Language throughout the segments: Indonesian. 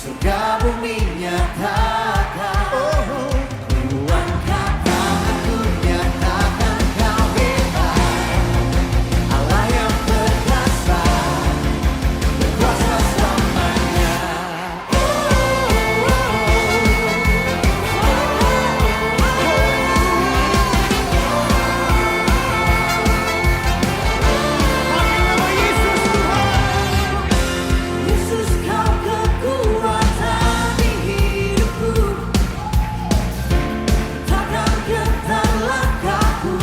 surga bumi nyatakan. Tuhan katakan ku nyatakan kau hebat, Allah yang perkasa, berkuasa selamanya. Yesus kau kekuatan di hidupku, takkan gentar langkahku.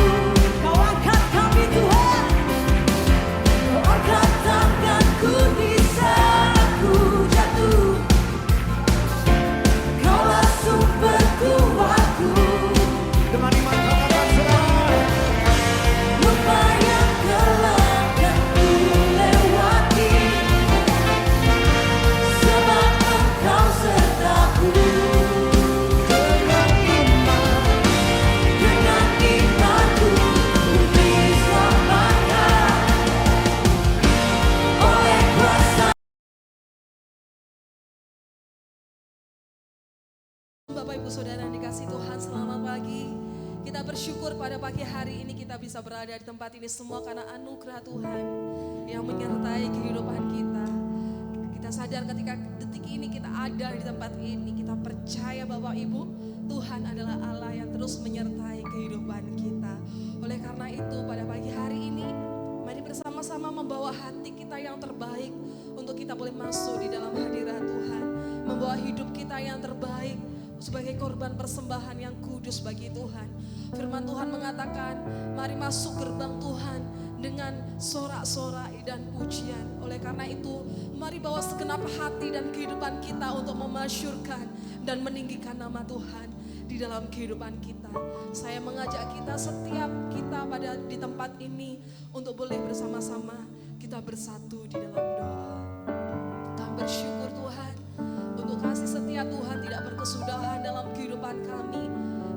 Kau angkat kami Tuhan, kau angkat tanganku di saat ku jatuh. Kaulah sumber kuatku. Dengan iman katakan selalu. Lupa yang gelap dan ku lewati, sebab Engkau sertaku. Dengan imanku ku diselamatkan oleh kuasa. Bapak Ibu Saudara yang dikasih Tuhan, selamat pagi. Kita bersyukur pada pagi hari ini kita bisa berada di tempat ini semua karena anugerah Tuhan yang menyertai kehidupan kita. Kita sadar ketika detik ini kita ada di tempat ini, kita percaya Bapak Ibu, Tuhan adalah Allah yang terus menyertai kehidupan kita. Oleh karena itu pada pagi hari ini, mari bersama-sama membawa hati kita yang terbaik untuk kita boleh masuk di dalam hadirat Tuhan. Membawa hidup kita yang terbaik sebagai korban persembahan yang kudus bagi Tuhan. Firman Tuhan mengatakan, mari masuk gerbang Tuhan dengan sorak-sorai dan pujian. Oleh karena itu, mari bawa segenap hati dan kehidupan kita untuk memasyurkan dan meninggikan nama Tuhan di dalam kehidupan kita. Saya mengajak kita setiap kita pada di tempat ini untuk boleh bersama-sama kita bersatu di dalam doa. Kami bersyukur Tuhan untuk kasih setia Tuhan tidak berkesudahan dalam kehidupan kami.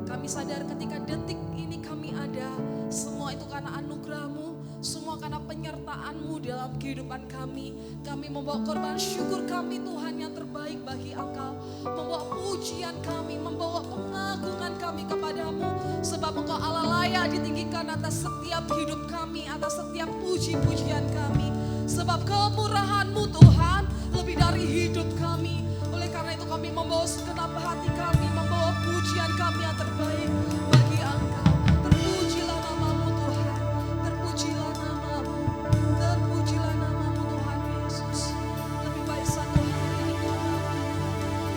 Kami sadar ketika detik ini kami ada, semua itu karena anugerah-Mu, semua karena penyertaan-Mu dalam kehidupan kami. Kami membawa korban syukur kami Tuhan yang terbaik bagi Engkau, membawa pujian kami, membawa pengagungan kami kepadamu, sebab Engkau Allah layak ditinggikan atas setiap hidup kami, atas setiap puji-pujian kami, sebab kemurahan-Mu Tuhan lebih dari hidup kami. Oleh karena itu kami membawa segenap hati kami, membawa pujian kami yang terbaik bagi Engkau. Terpujilah nama-Mu Tuhan, terpujilah nama-Mu, terpujilah nama-Mu Tuhan Yesus. Lebih baik satu hari di tempat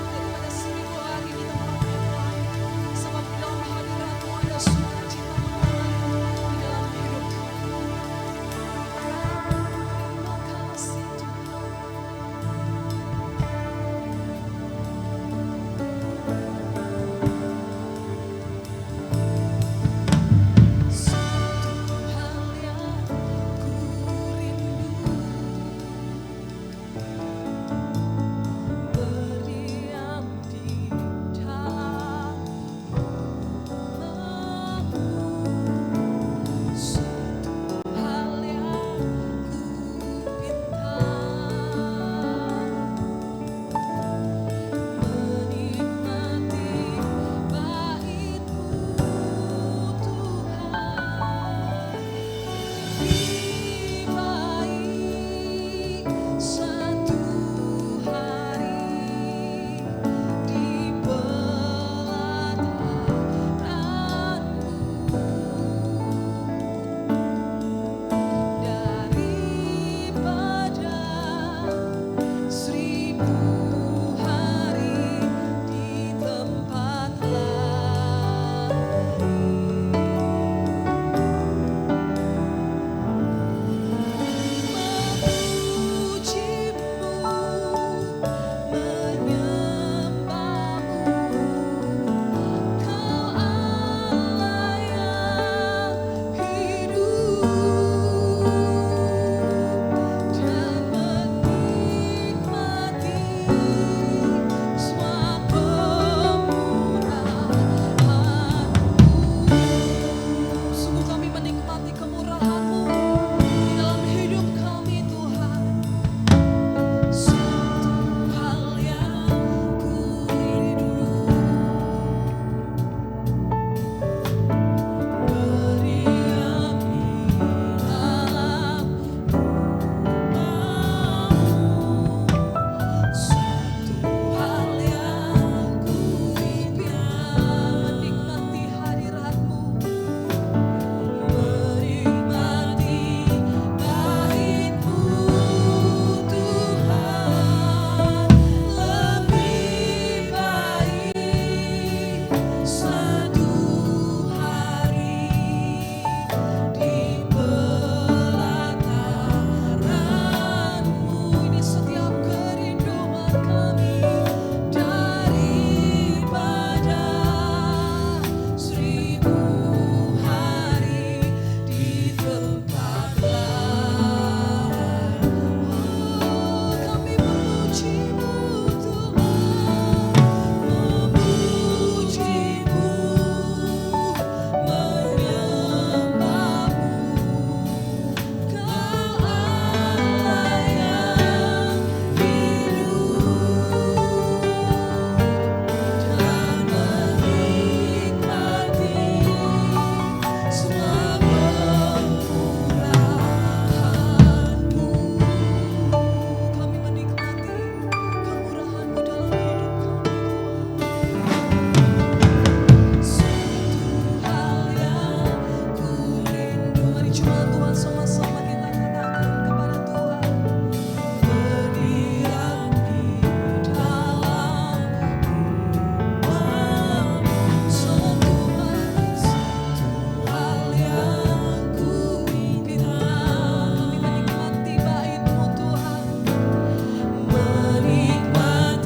daripada 1000 hari di tempat yang lain, sebab di dalam hadirat-Mu ada sukacita mengalir di dalam hidup kami. Terima kasih Tuhan.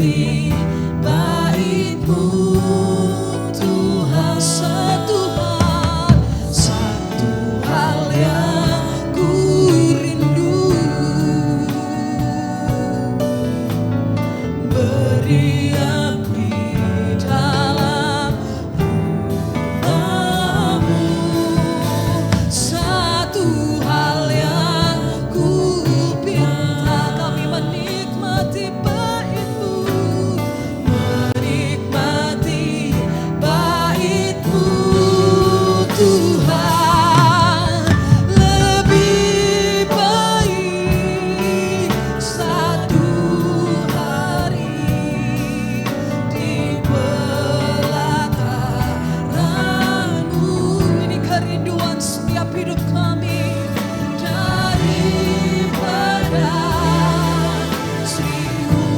menikmati bait-Mu Tuhan. Satu hal yang ku rindu, berdiam di dalam rumah-Mu. Satu hal yang ku pinta, kami menikmati bait-Mu, menikmati bait-Mu Tuhan. Lebih baik satu hari di pelataran-Mu. Ini kerinduan setiap hidup kami, daripada 1000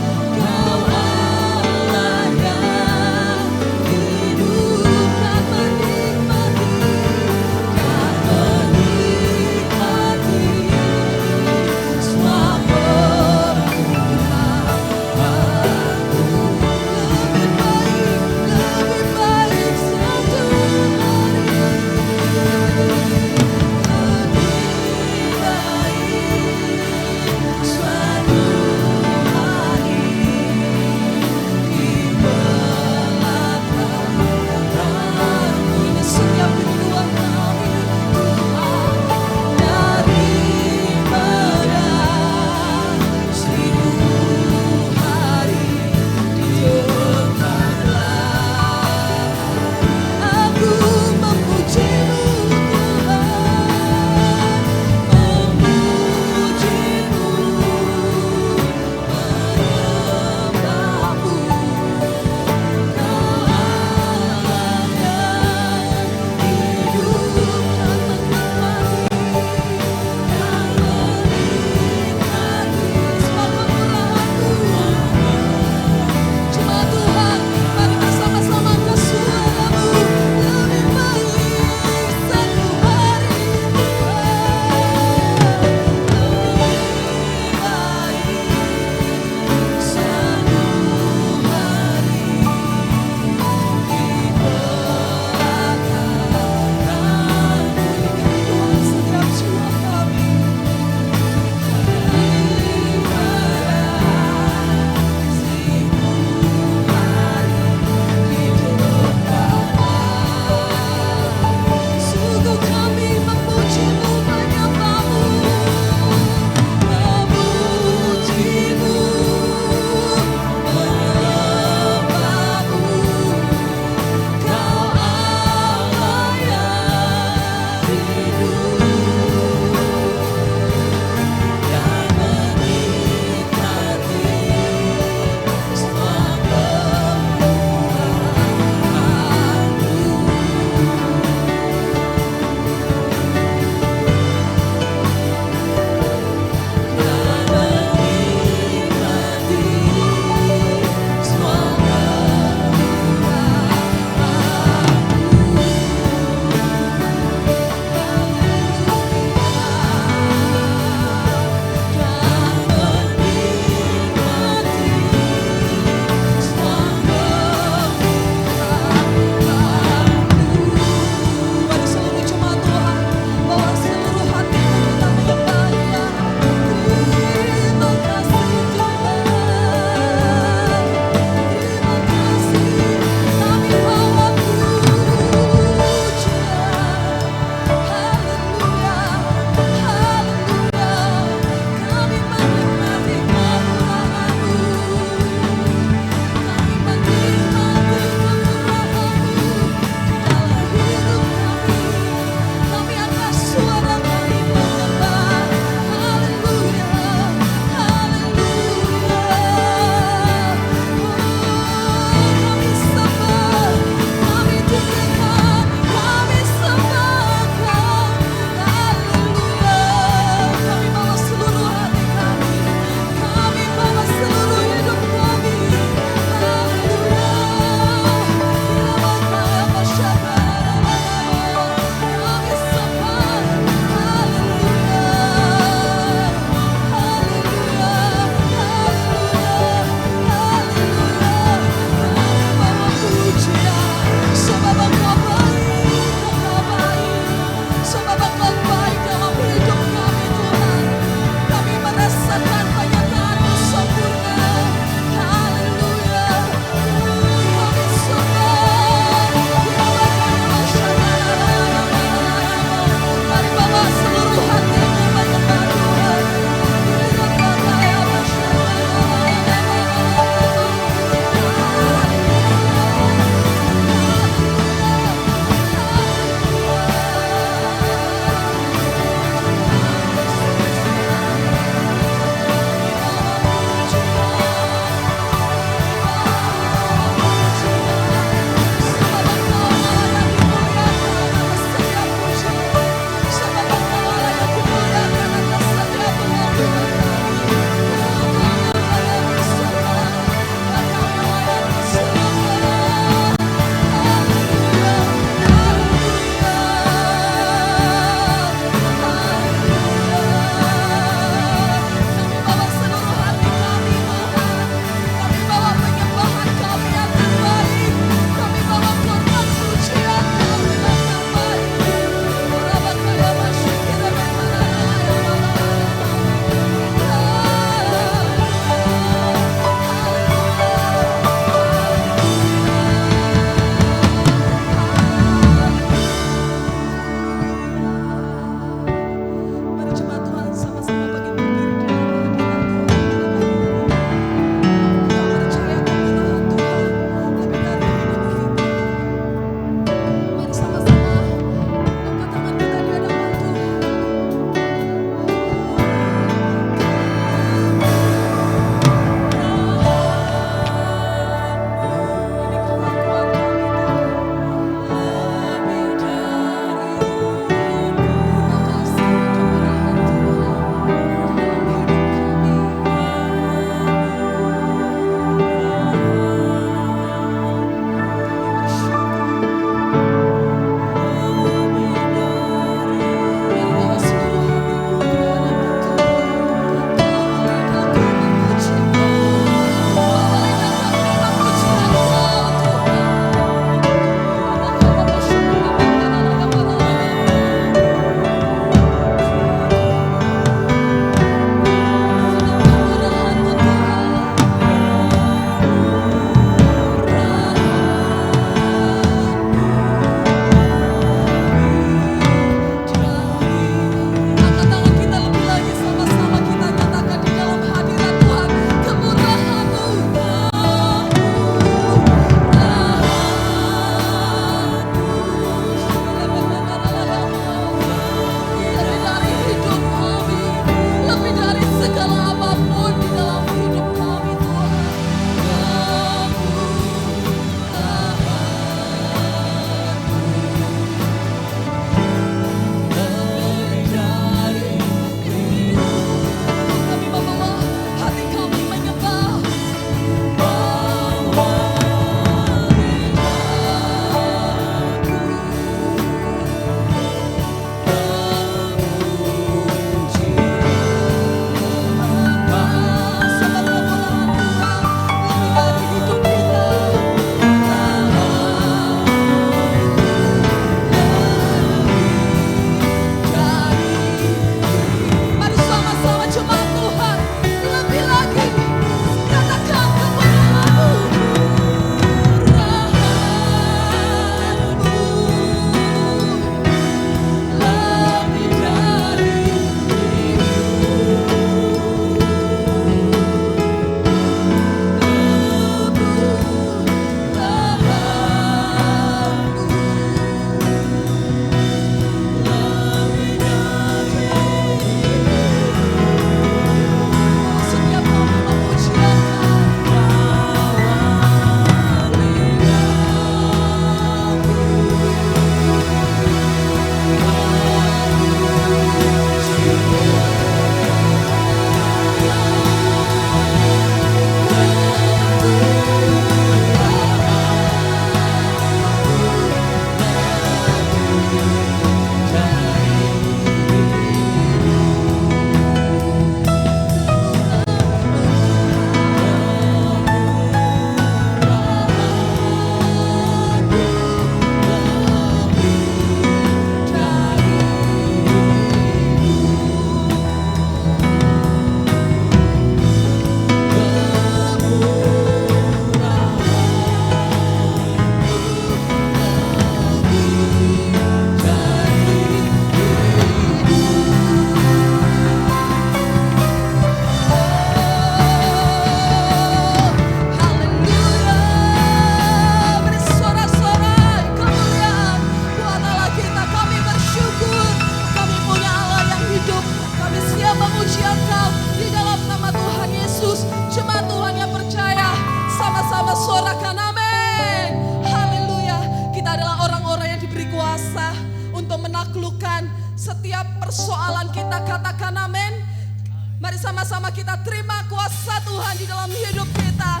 Mari sama-sama kita terima kuasa Tuhan di dalam hidup kita.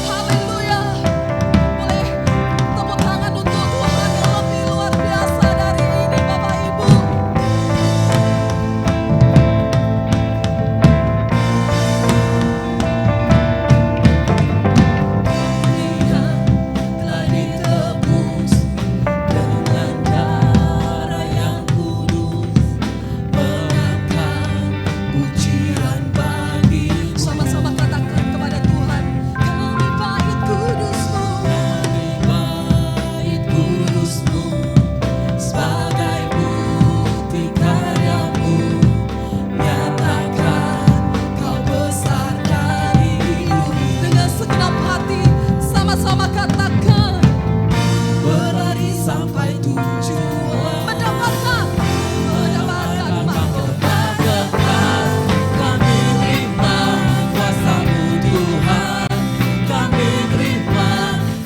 Haleluya. Boleh tepuk tangan untuk Tuhan yang lebih luar biasa dari ini, Bapak Ibu. Dia telah ditebus dengan darah yang kudus, mengangkat pujian bagi-Mu. Sama-sama katakan kepada Tuhan, kami bait kudus-Mu. Kami bait kudus-Mu, sebagai bukti karya-Mu, nyatakan Kau besar dari hidup. Dengan segenap hati, sama-sama katakan, Berlari sampai tujuan, mendapatkan mahkota. kekal. Kami terima kuasa-Mu Tuhan, kami terima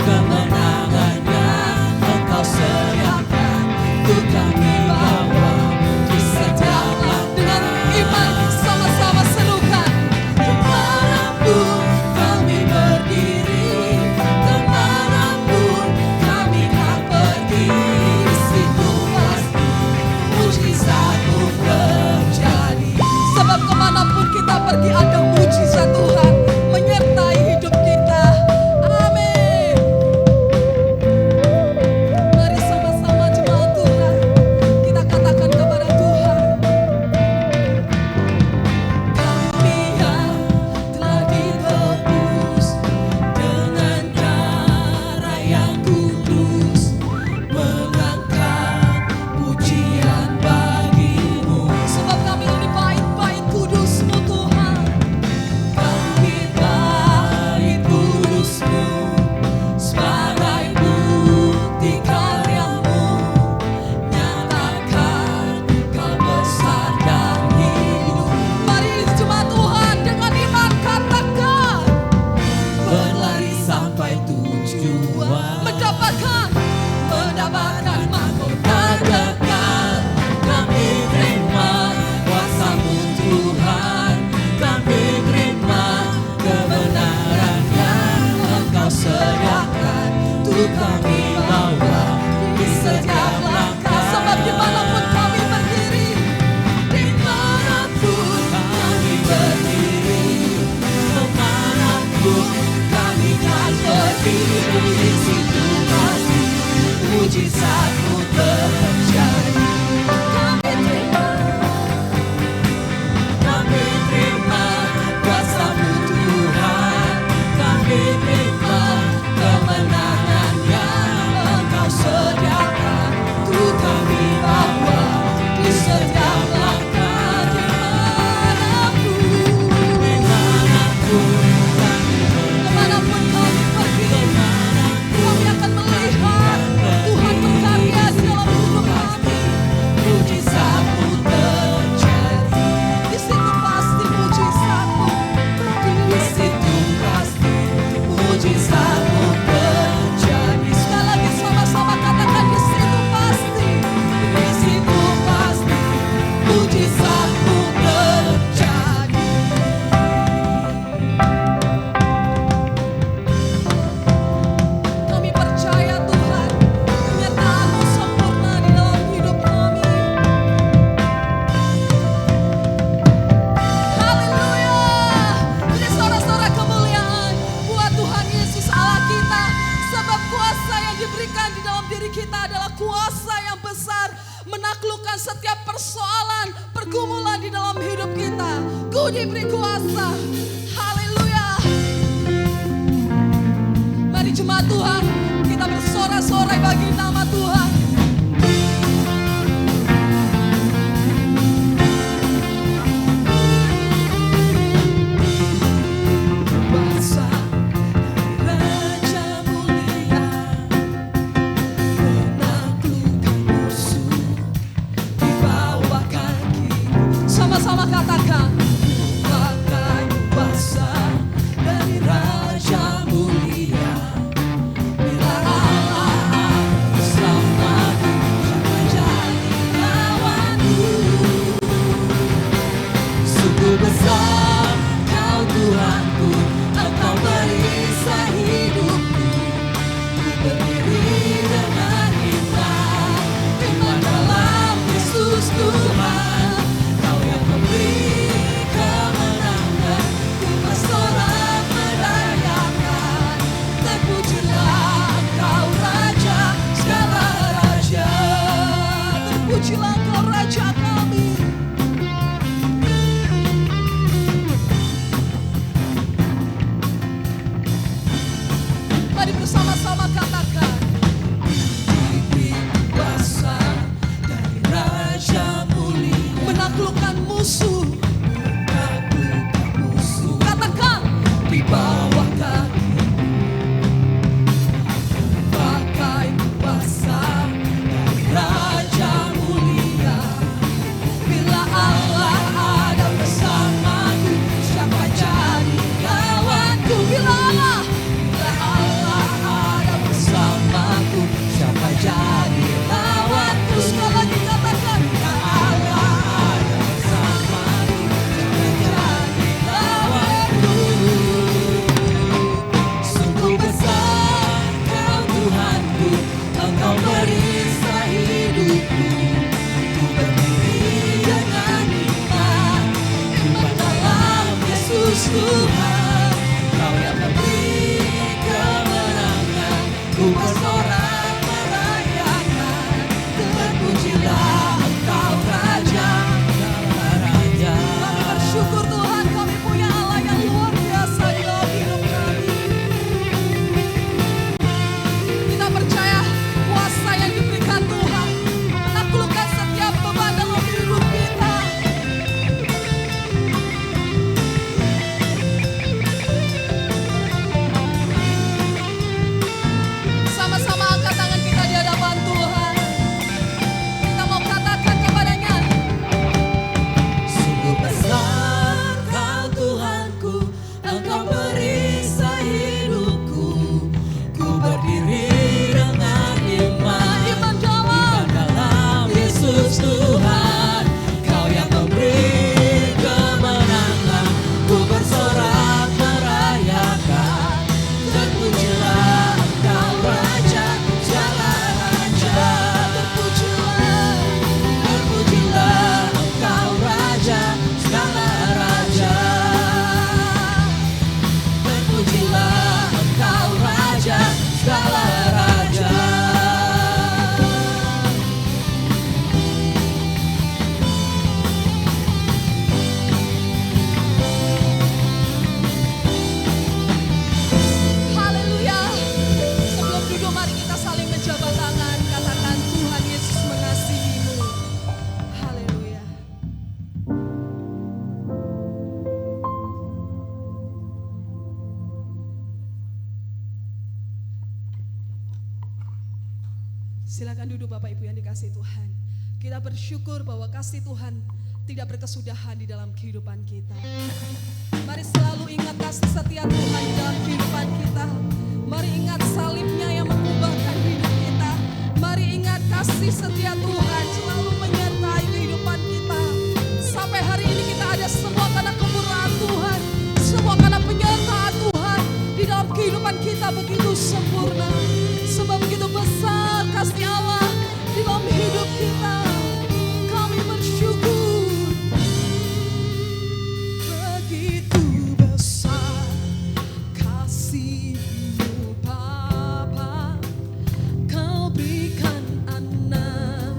kemenangan yang Engkau sediakan, untuk kami bawa di setiap Dengan iman sama-sama serukan, Kemanapun kami berdiri, kemanapun kami akan pergi, di situ pasti mujizat-Mu terjadi. sebab kemanapun kita pergi ada mujizat Tuhan menyertai hidup kita. Amin. Mari sama-sama jemaat Tuhan, kita katakan kepada Tuhan, Kami yang telah ditebus dengan darah yang kudus, mengangkat pujian bagi-Mu. sebab kami ini bait-bait kudus-Mu Tuhan. Kami bait kudus-Mu, sebagai bukti karya-Mu, nyatakan Kau besar dan hidup. Mari jemaat Tuhan dengan iman katakan, Berlari sampai tujuan, mendapatkan mahkota. kekal. Kami terima kuasa-Mu Tuhan, kami terima kebenaran yang Engkau sediakan, untuk kami bawa di setiap langkah. Sebab dimanapun kami berdiri, Dimanapun kami berdiri, kemanapun kami akan berdiri, di situ pasti mujizat-Mu terjadi. Kami terima kuasa-Mu Tuhan, kami terima kemenangan yang Engkau sediakan, untuk kami bawa di setiap langkah. Dimanapun kemanapun kami pergi, kami akan melihat Tuhan berkarya di dalam hidup kami. mujizat-Mu terjadi, Di situ pasti mujizat-Mu. di situ pasti mujizat-Mu terjadi. Sekali lagi sama-sama katakan, di situ pasti. Di situ pasti mujizat-Mu terjadi. Kami percaya Tuhan, penyertaan-Mu sempurna di dalam hidup kami. Haleluya. Beri sorak-sorak kemuliaan buat Tuhan Yesus Allah kita. Sebab kuasa yang diberikan di dalam diri kita adalah kuasa yang besar, menaklukkan setiap persoalan, pergumulan di dalam hidup kita. Ku diberi kuasa. Haleluya. Mari jemaat Tuhan, kita bersorak-sorai bagi nama Tuhan. Kuasa dari Raja mulia, menaklukkan musuh di bawah kaki. Sama-sama katakan, Pakai kuasa dari Raja mulia, bila Allah bersama Sungguh besar Kau Tuhanku, Engkau perisai hidupku. Ku berdiri dengan iman, iman dalam Yesus Tuhan. Kau yang memberi kemenangan, ku bersorak merayakan. Terpujilah Engkau Raja segala raja. Terpujilah Engkau Raja kami. Mari bersama-sama katakan, gigi basah dari Raja mulia, menaklukkan musuh, menaklukkan musuh. Katakan, di bawah kaki, pakai basah dari Raja mulia. Bila Allah ada bersamaku, siapa jadi lawanku? Bila Allah ada bersamaku, siapa jadi lawanku? Sekali lagi katakan, bila Allah ada bersamaku, siapa jadi lawanku? Sungguh besar Kau Tuhanku, Engkau perisai hidupku. Ku berdiri dengan iman, iman dalam Yesus Tuhan. Kau yang memberi kemenangan, ku bersorak merayakan. Terpujilah Engkau Raja segala raja. Kami bersyukur Tuhan, kami punya Allah yang luar biasa di dalam hidup kami. Kita percaya kuasa yang diberikan Tuhan menaklukkan setiap beban dalam hidup kita. Sama-sama angkat tangan kita di hadapan Tuhan. Kita mau katakan kepadanya, sungguh besar Kau Tuhanku, Engkau perisai hidupku. Ku berdiri dengan iman dalam Yesus Tuhan. Kau yang memberi kemenangan, ku bersorak merayakan. Terpujilah Engkau Raja segala raja. Terpujilah Engkau Raja segala raja. Terpujilah Engkau Raja segala raja. Haleluya. Sebelum duduk mari kita saling menjabat tangan. Katakan, Tuhan Yesus mengasihimu. Haleluya. Silakan duduk Bapak Ibu yang dikasihi Tuhan. Kita bersyukur bahwa kasih Tuhan tidak berkesudahan di dalam kehidupan kita. Mari selalu ingat kasih setia Tuhan di dalam kehidupan kita. Mari ingat salibnya yang mengubahkan hidup kita. Mari ingat kasih setia Tuhan selalu menyertai kehidupan kita. Sampai hari ini kita ada semua karena kemurahan Tuhan, semua karena penyertaan Tuhan di dalam kehidupan kita begitu sempurna. Sebab begitu besar kasih Allah di dalam hidup kita. Kami bersyukur. Begitu besar kasih-Mu Bapa, Kau berikan anak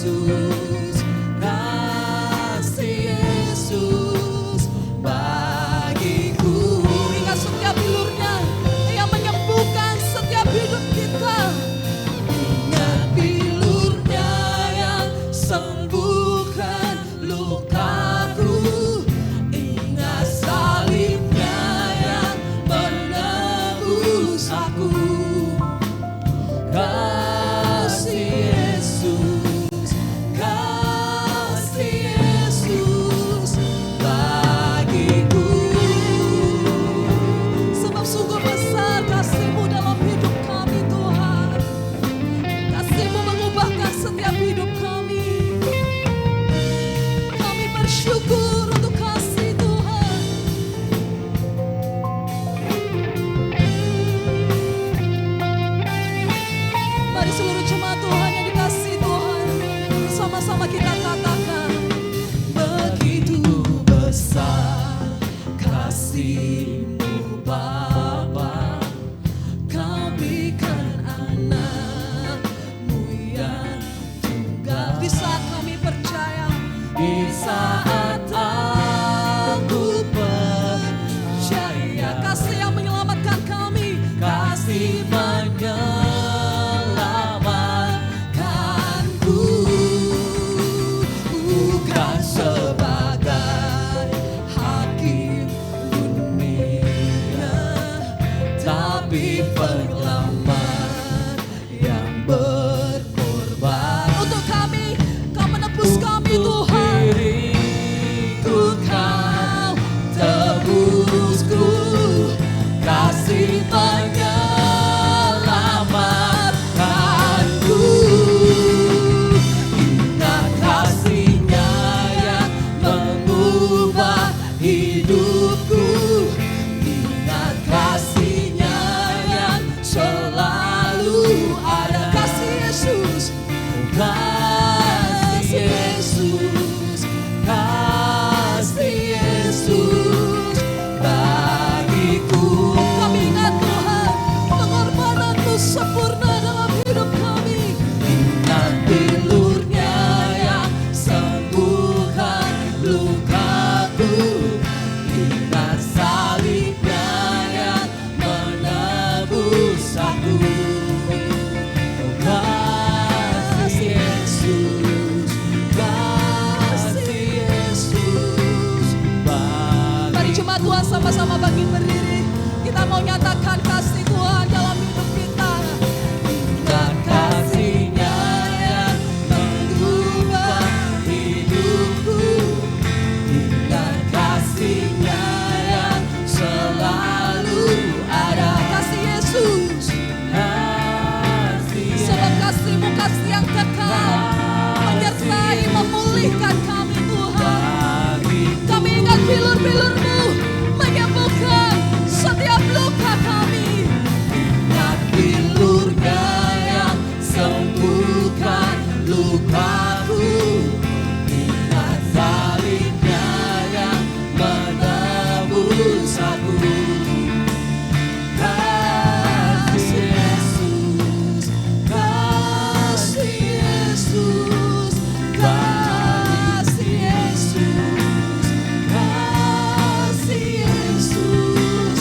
Yesus, kasih Yesus bagiku. Ingat setiap bilurnya yang menyembuhkan setiap hidup kita. Ingat bilurnya yang sembuhkan lukaku. Ingat salibnya yang menebus aku. Kasih Yesus, kasih Yesus bagiku. Sebab sungguh besar kasih-Mu dalam hidup kami Tuhan. Kasih-Mu mengubahkan setiap hidup kami. Kami bersyukur untuk kasih Tuhan. Mari seluruh jemaat Tuhan yang dikasihi Tuhan, sama-sama kita katakan, begitu besar kasih-Mu Bapa, kami kan anak-Mu yang tunggal. Di saat kami percaya, di saat aku percaya, kasih yang menyelamatkan kami, kasih menyelamatkanku, bukan sebagai hakim dunia, tapi penyelamat yang berkorban untuk kami. Kau menebus kami Tuhan, Kau tebusku, kasih menyelamatkanku. Ingat kasih-Nya yang mengubah hidupku. Ingat kasih-Nya yang selalu ada. Kasih Yesus, kasih Yesus, kasih Yesus bagiku. Kami ingat Tuhan, pengorbanan-Mu sempurna dalam hidup kami. Ingat bilurnya yang sembuhkan lukaku. Ingat salibnya yang menebus aku. Kasih Yesus, kasih Yesus bagiku. Mari jemaat Tuhan sama-sama bangkit berdiri. Kita mau nyatakan kasih Tuhan dalam hidup kita. Ingat kasih-Nya yang mengubah hidupku. Ingat kasih-Nya yang selalu ada. Kasih Yesus, sebab kasih-Mu kasih yang kekal, menyertai, memulihkan kami Tuhan. Kami ingat bilur-bilur-Mu menyembuhkan setiap luka kami. Ingat bilurnya yang sembuhkan lukaku. Ingat salibnya yang menebus aku. Kasih Yesus, kasih Yesus, kasih Yesus, kasih Yesus,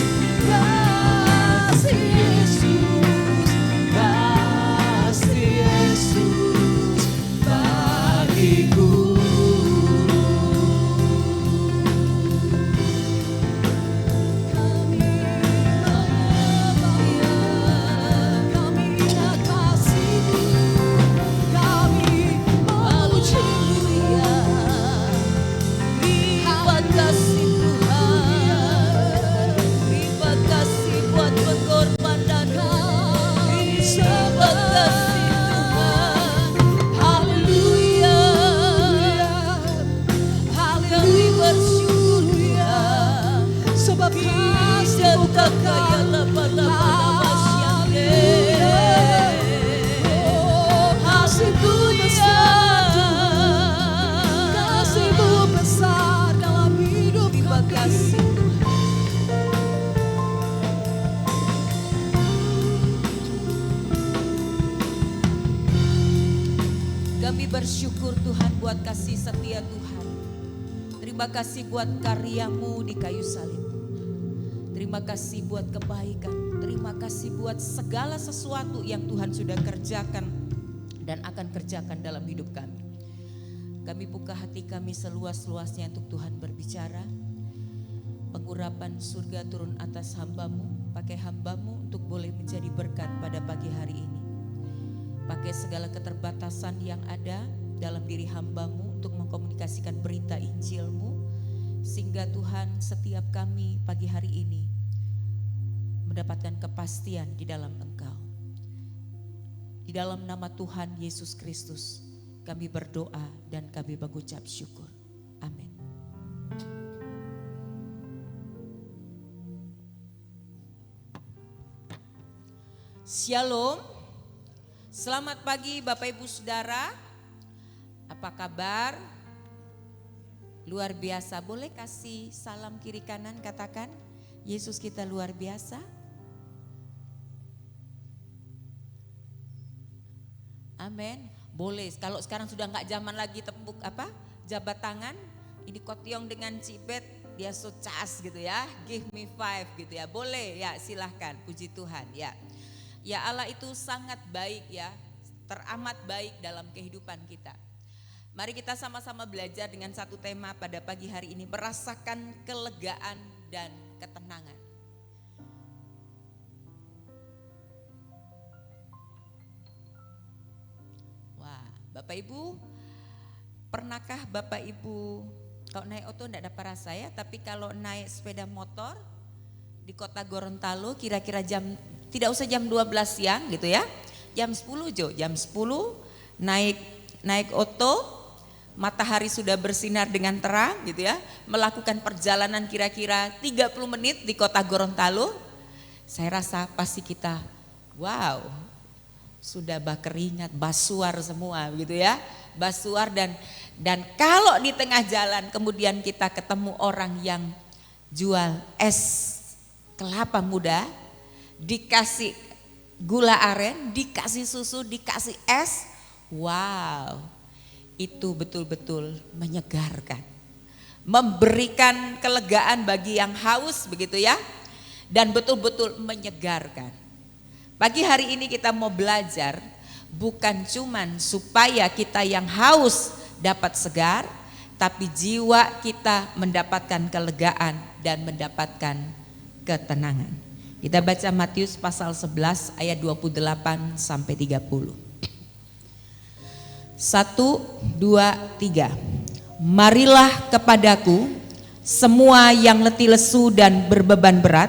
kasih Yesus, kasih Yesus bagiku. Kami ingat kasih-Mu, kami memuji Dia. Lipat kasih Tuhan, lipat kasih buat pengorbanan kami. Lipat kasih Tuhan, haleluya. bersyukur Tuhan buat kasih setia Tuhan. Terima kasih buat karyamu di kayu salib. Terima kasih buat kebaikan. Terima kasih buat segala sesuatu yang Tuhan sudah kerjakan dan akan kerjakan dalam hidup kami. Kami buka hati kami seluas-luasnya untuk Tuhan berbicara. Pengurapan surga turun atas hambamu, pakai hambamu untuk boleh menjadi berkat pada pagi hari ini. Pakai segala keterbatasan yang ada dalam diri hambamu untuk mengkomunikasikan berita Injilmu, sehingga Tuhan setiap kami pagi hari ini mendapatkan kepastian di dalam Engkau. Di dalam nama Tuhan Yesus Kristus kami berdoa dan kami mengucap syukur. Amin. Shalom. Selamat pagi Bapak Ibu Saudara. Apa kabar? Luar biasa. Boleh kasih salam kiri kanan, katakan Yesus kita luar biasa. Amin. Boleh. Kalau sekarang sudah nggak zaman lagi tepuk jabat tangan, ini kotiong dengan cibet, dia so cas gitu ya. Give me 5 gitu ya. Boleh ya, silahkan. Puji Tuhan ya. Ya Allah itu sangat baik ya, teramat baik dalam kehidupan kita. Mari kita sama-sama belajar dengan satu tema pada pagi hari ini, merasakan kelegaan dan ketenangan. Wah, Bapak Ibu, pernahkah Bapak Ibu, kalau naik oto enggak dapat rasa ya, tapi kalau naik sepeda motor di kota Gorontalo kira-kira tidak usah jam 12 siang gitu ya, jam 10 jam 10 naik oto, matahari sudah bersinar dengan terang gitu ya, melakukan perjalanan kira-kira 30 menit di kota Gorontalo. Saya rasa pasti kita wow, sudah bakeringat, basuar semua gitu ya, basuar dan kalau di tengah jalan kemudian kita ketemu orang yang jual es kelapa muda, dikasih gula aren, dikasih susu, dikasih es, wow, itu betul-betul menyegarkan, memberikan kelegaan bagi yang haus begitu ya, dan betul-betul menyegarkan. Pagi hari ini kita mau belajar bukan cuman supaya kita yang haus dapat segar, tapi jiwa kita mendapatkan kelegaan dan mendapatkan ketenangan. Kita baca Matius pasal 11 ayat 28 sampai 30. 1, 2, 3. Marilah kepadaku semua yang letih lesu dan berbeban berat,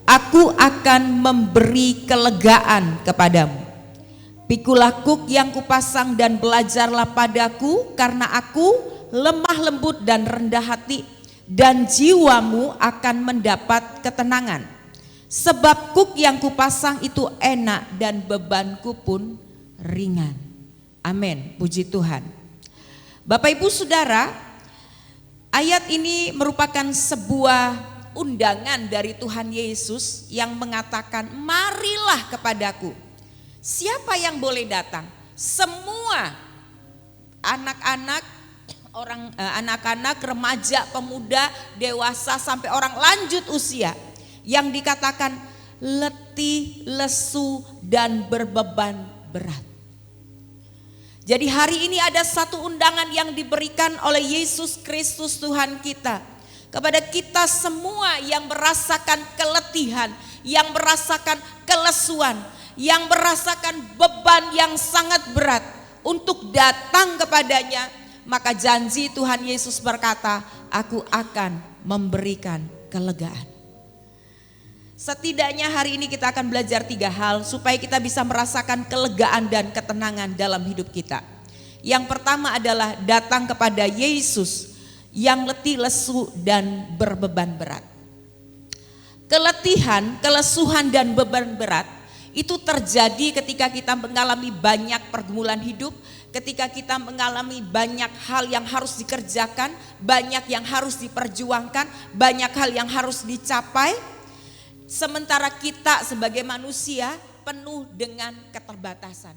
aku akan memberi kelegaan kepadamu. Pikulah kuk yang kupasang dan belajarlah padaku, karena aku lemah lembut dan rendah hati, dan jiwamu akan mendapat ketenangan. Sebab kuk yang kupasang itu enak dan bebanku pun ringan. Amin, puji Tuhan. Bapak Ibu Saudara, ayat ini merupakan sebuah undangan dari Tuhan Yesus yang mengatakan, marilah kepadaku. Siapa yang boleh datang? Semua anak-anak, anak-anak, remaja, pemuda, dewasa sampai orang lanjut usia yang dikatakan letih, lesu dan berbeban berat. Jadi hari ini ada satu undangan yang diberikan oleh Yesus Kristus Tuhan kita kepada kita semua yang merasakan keletihan, yang merasakan kelesuan, yang merasakan beban yang sangat berat untuk datang kepadanya. Maka janji Tuhan Yesus berkata, aku akan memberikan kelegaan. Setidaknya hari ini kita akan belajar 3 hal supaya kita bisa merasakan kelegaan dan ketenangan dalam hidup kita. Yang pertama adalah datang kepada Yesus yang letih, lesu dan berbeban berat. Keletihan, kelesuhan dan beban berat itu terjadi ketika kita mengalami banyak pergumulan hidup, ketika kita mengalami banyak hal yang harus dikerjakan, banyak yang harus diperjuangkan, banyak hal yang harus dicapai. Sementara kita sebagai manusia penuh dengan keterbatasan.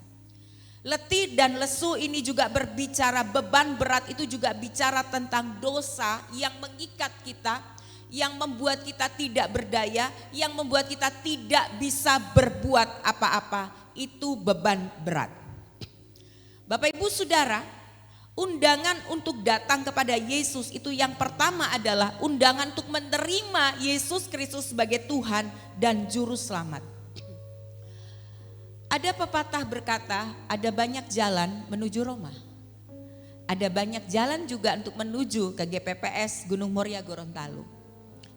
Letih dan lesu ini juga berbicara, beban berat itu juga bicara tentang dosa yang mengikat kita, yang membuat kita tidak berdaya, yang membuat kita tidak bisa berbuat apa-apa. Itu beban berat. Bapak Ibu Saudara, undangan untuk datang kepada Yesus itu yang pertama adalah undangan untuk menerima Yesus Kristus sebagai Tuhan dan Juru Selamat. Ada pepatah berkata, ada banyak jalan menuju Roma. Ada banyak jalan juga untuk menuju ke GPPS Gunung Muria Gorontalo.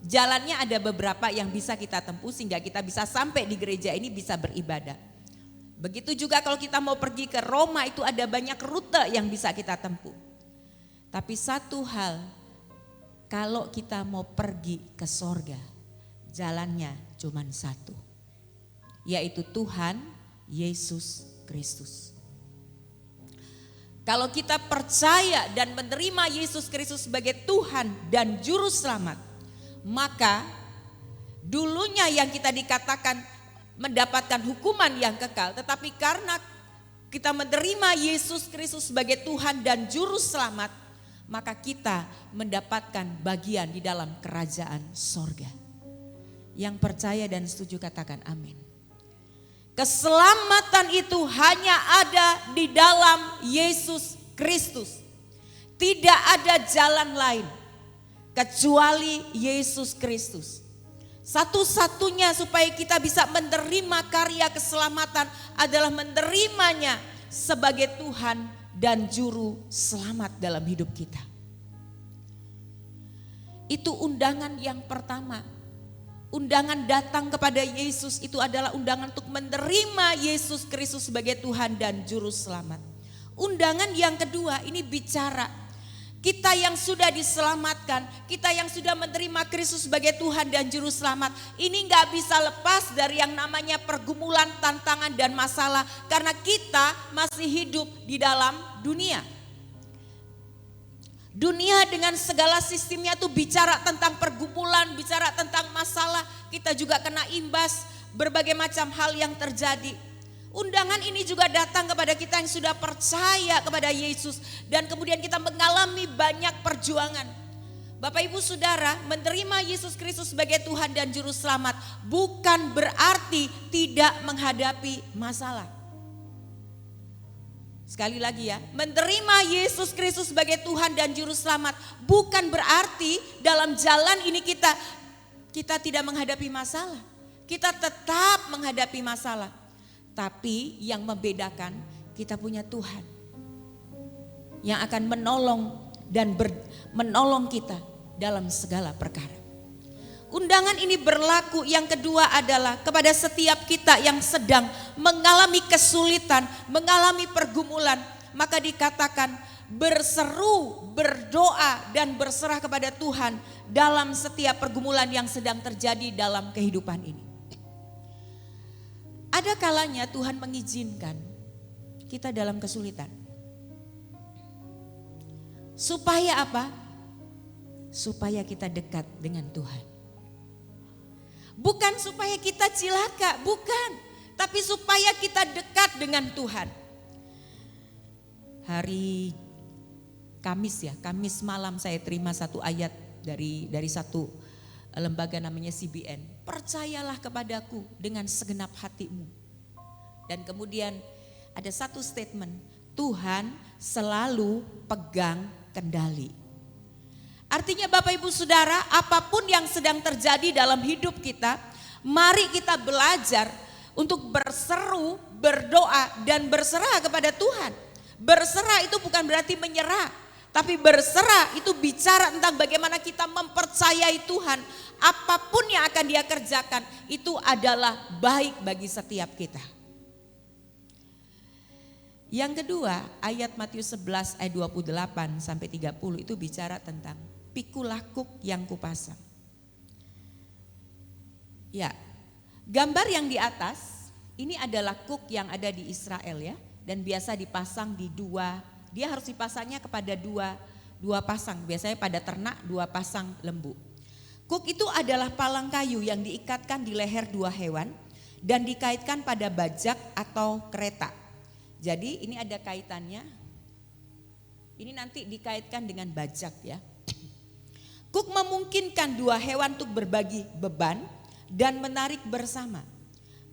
Jalannya ada beberapa yang bisa kita tempuh sehingga kita bisa sampai di gereja ini bisa beribadah. Begitu juga kalau kita mau pergi ke Roma itu ada banyak rute yang bisa kita tempuh. Tapi satu hal, kalau kita mau pergi ke sorga, jalannya cuma satu, yaitu Tuhan Yesus Kristus. Kalau kita percaya dan menerima Yesus Kristus sebagai Tuhan dan Juru Selamat, maka dulunya yang kita dikatakan mendapatkan hukuman yang kekal, tetapi karena kita menerima Yesus Kristus sebagai Tuhan dan Juru Selamat, maka kita mendapatkan bagian di dalam kerajaan sorga. Yang percaya dan setuju katakan amin. Keselamatan itu hanya ada di dalam Yesus Kristus. Tidak ada jalan lain kecuali Yesus Kristus. Satu-satunya supaya kita bisa menerima karya keselamatan adalah menerimanya sebagai Tuhan dan Juru Selamat dalam hidup kita. Itu undangan yang pertama. Undangan datang kepada Yesus itu adalah undangan untuk menerima Yesus Kristus sebagai Tuhan dan Juru Selamat. Undangan yang kedua ini bicara kita yang sudah diselamatkan, kita yang sudah menerima Kristus sebagai Tuhan dan Juru Selamat, ini gak bisa lepas dari yang namanya pergumulan, tantangan dan masalah karena kita masih hidup di dalam dunia. Dunia dengan segala sistemnya tuh bicara tentang pergumulan, bicara tentang masalah, kita juga kena imbas berbagai macam hal yang terjadi. Undangan ini juga datang kepada kita yang sudah percaya kepada Yesus dan kemudian kita mengalami banyak perjuangan. Bapak Ibu Saudara, menerima Yesus Kristus sebagai Tuhan dan Juru Selamat bukan berarti tidak menghadapi masalah. Sekali lagi ya, menerima Yesus Kristus sebagai Tuhan dan Juru Selamat bukan berarti dalam jalan ini kita tidak menghadapi masalah. Kita tetap menghadapi masalah. Tapi yang membedakan kita punya Tuhan yang akan menolong dan menolong kita dalam segala perkara. Undangan ini berlaku yang kedua adalah kepada setiap kita yang sedang mengalami kesulitan, mengalami pergumulan. Maka dikatakan berseru, berdoa dan berserah kepada Tuhan dalam setiap pergumulan yang sedang terjadi dalam kehidupan ini. Ada kalanya Tuhan mengizinkan kita dalam kesulitan. Supaya apa? Supaya kita dekat dengan Tuhan. Bukan supaya kita cilaka, bukan. Tapi supaya kita dekat dengan Tuhan. Hari Kamis malam saya terima satu ayat dari satu lembaga namanya CBN. Percayalah kepadaku dengan segenap hatimu. Dan kemudian ada satu statement, Tuhan selalu pegang kendali. Artinya Bapak Ibu Saudara, apapun yang sedang terjadi dalam hidup kita, mari kita belajar untuk berseru, berdoa dan berserah kepada Tuhan. Berserah itu bukan berarti menyerah, tapi berserah itu bicara tentang bagaimana kita mempercayai Tuhan. Apapun yang akan Dia kerjakan itu adalah baik bagi setiap kita. Yang kedua, ayat Matius 11 ayat 28 sampai 30 itu bicara tentang pikulah kuk yang kupasang. Ya, gambar yang di atas ini adalah kuk yang ada di Israel ya, dan biasa dipasang di dia harus dipasangnya kepada dua pasang, biasanya pada ternak 2 pasang lembu. Kuk itu adalah palang kayu yang diikatkan di leher 2 hewan dan dikaitkan pada bajak atau kereta. Jadi ini ada kaitannya. Ini nanti dikaitkan dengan bajak ya. Kuk memungkinkan dua hewan untuk berbagi beban dan menarik bersama.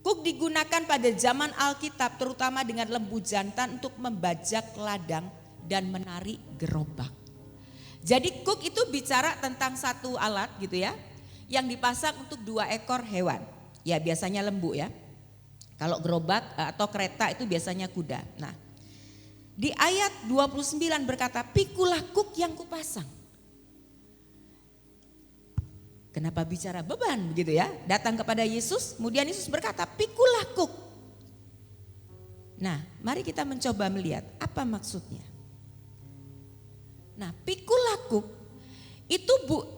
Kuk digunakan pada zaman Alkitab terutama dengan lembu jantan untuk membajak ladang dan menarik gerobak. Jadi kuk itu bicara tentang satu alat gitu ya, yang dipasang untuk dua ekor hewan. Ya biasanya lembu ya. Kalau gerobak atau kereta itu biasanya kuda. Nah, di ayat 29 berkata, pikulah kuk yang kupasang. Kenapa bicara beban begitu ya? Datang kepada Yesus, kemudian Yesus berkata, pikulah kuk. Nah, mari kita mencoba melihat apa maksudnya. Nah, pikulah kuk itu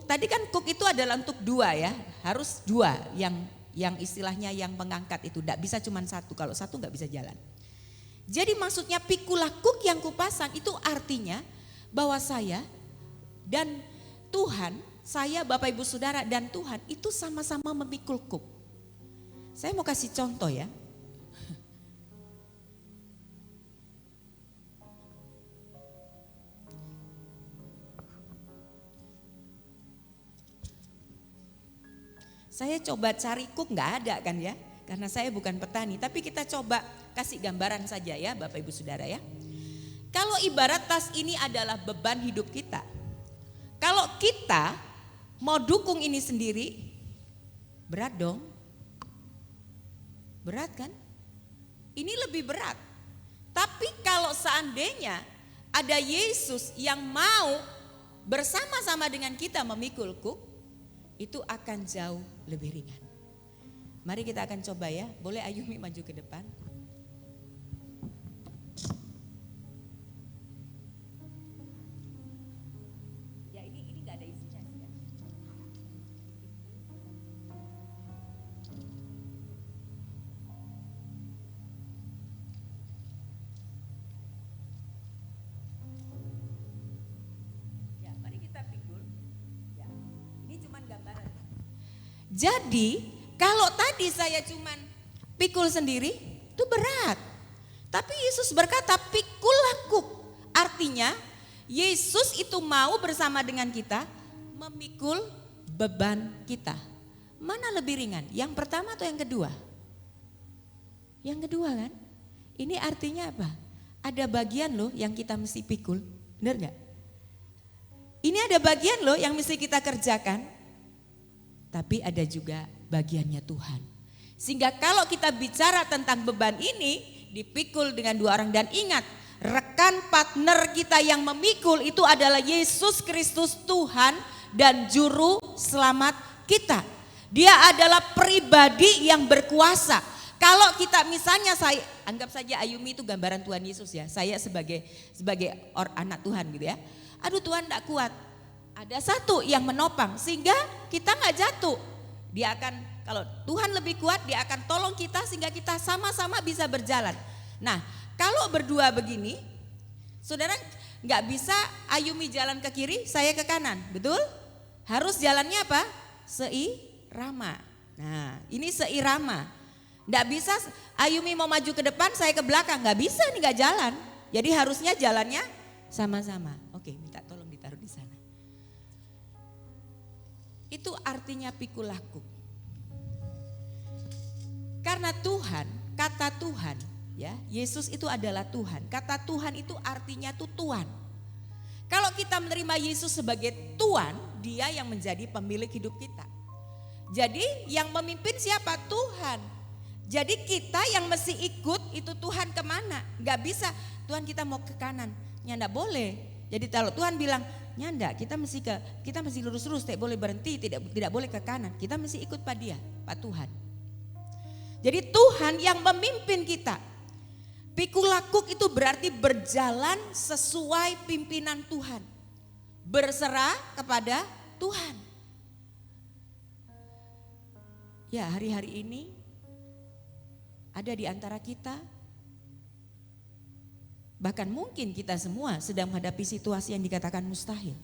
tadi kan kuk itu adalah untuk dua ya, harus dua yang istilahnya yang mengangkat itu, tidak bisa cuma satu, kalau satu nggak bisa jalan. Jadi maksudnya pikulah kuk yang kupasang itu artinya bahwa saya dan Tuhan, saya Bapak Ibu Saudara dan Tuhan itu sama-sama memikul kuk. Saya mau kasih contoh ya. Saya coba cari kuk nggak ada kan ya, karena saya bukan petani. Tapi kita coba kasih gambaran saja ya Bapak Ibu Saudara ya. Kalau ibarat tas ini adalah beban hidup kita. Kalau kita mau dukung ini sendiri, berat dong. Berat kan? Ini lebih berat. Tapi kalau seandainya ada Yesus yang mau bersama-sama dengan kita memikul kuk, itu akan jauh lebih ringan. Mari kita akan coba ya. Boleh Ayumi maju ke depan. Ya ini nggak ada isinya sih ya. Ya, mari kita pikul. Ya, ini cuman gambaran. Jadi kalau tadi saya cuman pikul sendiri itu berat. Tapi Yesus berkata pikulah kuk. Artinya Yesus itu mau bersama dengan kita memikul beban kita. Mana lebih ringan? Yang pertama atau yang kedua? Yang kedua kan? Ini artinya apa? Ada bagian loh yang kita mesti pikul. Benar gak? Ini ada bagian loh yang mesti kita kerjakan. Tapi ada juga bagiannya Tuhan. Sehingga kalau kita bicara tentang beban ini dipikul dengan dua orang, dan ingat rekan partner kita yang memikul itu adalah Yesus Kristus Tuhan dan Juru Selamat kita. Dia adalah pribadi yang berkuasa. Kalau kita misalnya saya anggap saja Ayumi itu gambaran Tuhan Yesus ya. Saya sebagai anak Tuhan gitu ya. Aduh Tuhan tidak kuat. Ada satu yang menopang sehingga kita nggak jatuh. Dia akan, kalau Tuhan lebih kuat, dia akan tolong kita sehingga kita sama-sama bisa berjalan. Nah, kalau berdua begini, saudara nggak bisa Ayumi jalan ke kiri, saya ke kanan, betul? Harus jalannya apa? Seirama. Nah, ini seirama. Nggak bisa Ayumi mau maju ke depan, saya ke belakang, nggak bisa nih, nggak jalan. Jadi harusnya jalannya sama-sama. Oke, minta tolong ditaruh di sana. Itu artinya pikul kuk. Karena Tuhan, kata Tuhan, ya, Yesus itu adalah Tuhan. Kata Tuhan itu artinya tuh Tuhan. Kalau kita menerima Yesus sebagai Tuhan, dia yang menjadi pemilik hidup kita. Jadi yang memimpin siapa? Tuhan. Jadi kita yang mesti ikut itu Tuhan kemana? Gak bisa, Tuhan kita mau ke kanan, ya enggak boleh. Jadi kalau Tuhan bilang, nyanda kita mesti lurus-lurus, tidak boleh berhenti, tidak boleh ke kanan. Kita mesti ikut pada dia, Pak Tuhan. Jadi Tuhan yang memimpin kita. Pikul kuk itu berarti berjalan sesuai pimpinan Tuhan. Berserah kepada Tuhan. Ya, hari-hari ini ada di antara kita, bahkan mungkin kita semua sedang menghadapi situasi yang dikatakan mustahil.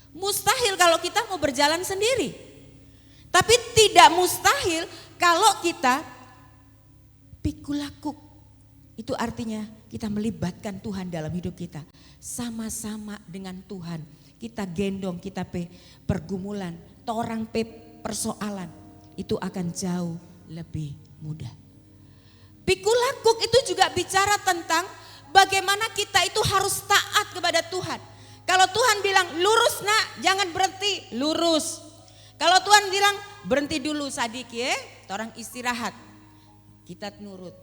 Mustahil kalau kita mau berjalan sendiri. Tapi tidak mustahil kalau kita pikul kuk. Itu artinya kita melibatkan Tuhan dalam hidup kita. Sama-sama dengan Tuhan. Kita gendong, kita pergumulan, torang persoalan. Itu akan jauh lebih mudah. Pikulakuk itu juga bicara tentang bagaimana kita itu harus taat kepada Tuhan. Kalau Tuhan bilang lurus nak, jangan berhenti, lurus. Kalau Tuhan bilang berhenti dulu sadik ya, orang istirahat. Kita nurut.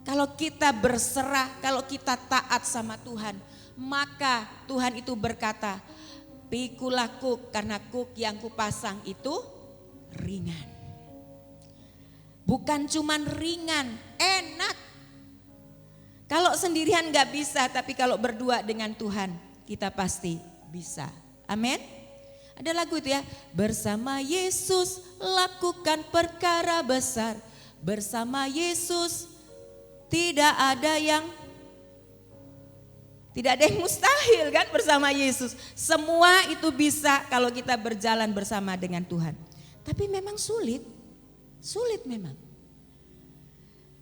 Kalau kita berserah, kalau kita taat sama Tuhan, maka Tuhan itu berkata, pikulah kuk karena kuk yang kupasang itu ringan. Bukan cuman ringan, enak. Kalau sendirian gak bisa, tapi kalau berdua dengan Tuhan kita pasti bisa. Amin. Ada lagu itu ya, bersama Yesus lakukan perkara besar. Bersama Yesus tidak ada yang mustahil kan bersama Yesus. Semua itu bisa kalau kita berjalan bersama dengan Tuhan. Tapi memang sulit memang.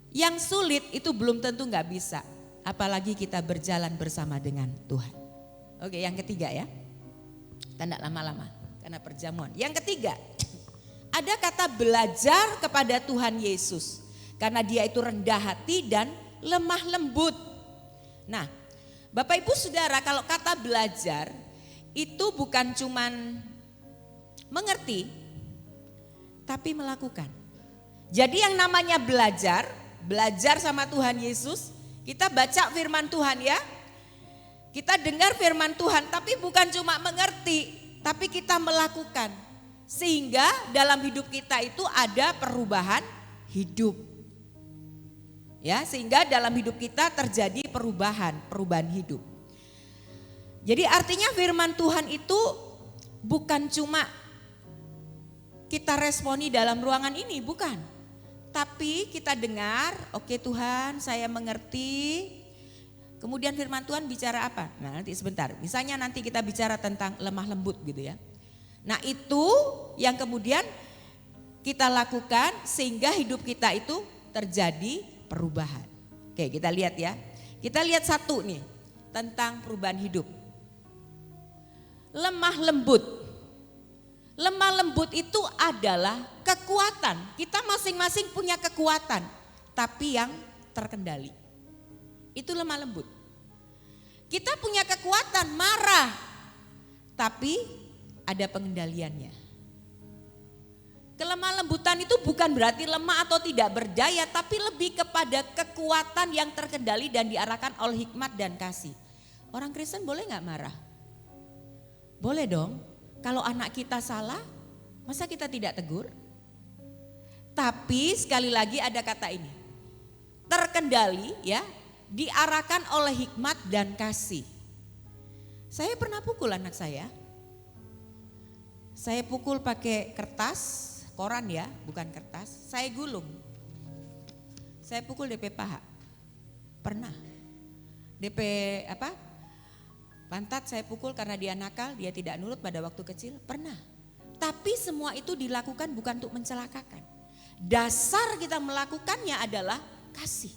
Yang sulit itu belum tentu gak bisa. Apalagi kita berjalan bersama dengan Tuhan. Oke, yang ketiga ya. Tanda lama-lama karena perjamuan. Yang ketiga, ada kata belajar kepada Tuhan Yesus. Karena dia itu rendah hati dan lemah lembut. Nah, Bapak Ibu Saudara, kalau kata belajar itu bukan cuman mengerti, tapi melakukan. Jadi yang namanya belajar sama Tuhan Yesus, kita baca firman Tuhan ya. Kita dengar firman Tuhan, tapi bukan cuma mengerti, tapi kita melakukan. Sehingga dalam hidup kita itu ada perubahan hidup. Ya, sehingga dalam hidup kita terjadi perubahan hidup. Jadi artinya firman Tuhan itu bukan cuma kita responi dalam ruangan ini, bukan. Tapi kita dengar, oke Tuhan saya mengerti. Kemudian firman Tuhan bicara apa? Nah nanti sebentar, misalnya nanti kita bicara tentang lemah lembut gitu ya. Nah itu yang kemudian kita lakukan sehingga hidup kita itu terjadi perubahan. Oke kita lihat ya. Kita lihat satu nih tentang perubahan hidup. Lemah lembut. Lemah lembut itu adalah kekuatan. Kita masing-masing punya kekuatan. Tapi yang terkendali. Itu lemah lembut. Kita punya kekuatan marah. Tapi ada pengendaliannya. Kelemah lembutan itu bukan berarti lemah atau tidak berdaya, tapi lebih kepada kekuatan yang terkendali dan diarahkan oleh hikmat dan kasih. Orang Kristen boleh gak marah? Boleh dong. Kalau anak kita salah, masa kita tidak tegur? Tapi sekali lagi ada kata ini. Terkendali ya, diarahkan oleh hikmat dan kasih. Saya pernah pukul anak saya. Saya pukul pakai kertas. Koran ya, bukan kertas. Saya gulung. Saya pukul DP paha. Pernah. DP pantat saya pukul karena dia nakal, dia tidak nurut pada waktu kecil. Pernah. Tapi semua itu dilakukan bukan untuk mencelakakan. Dasar kita melakukannya adalah kasih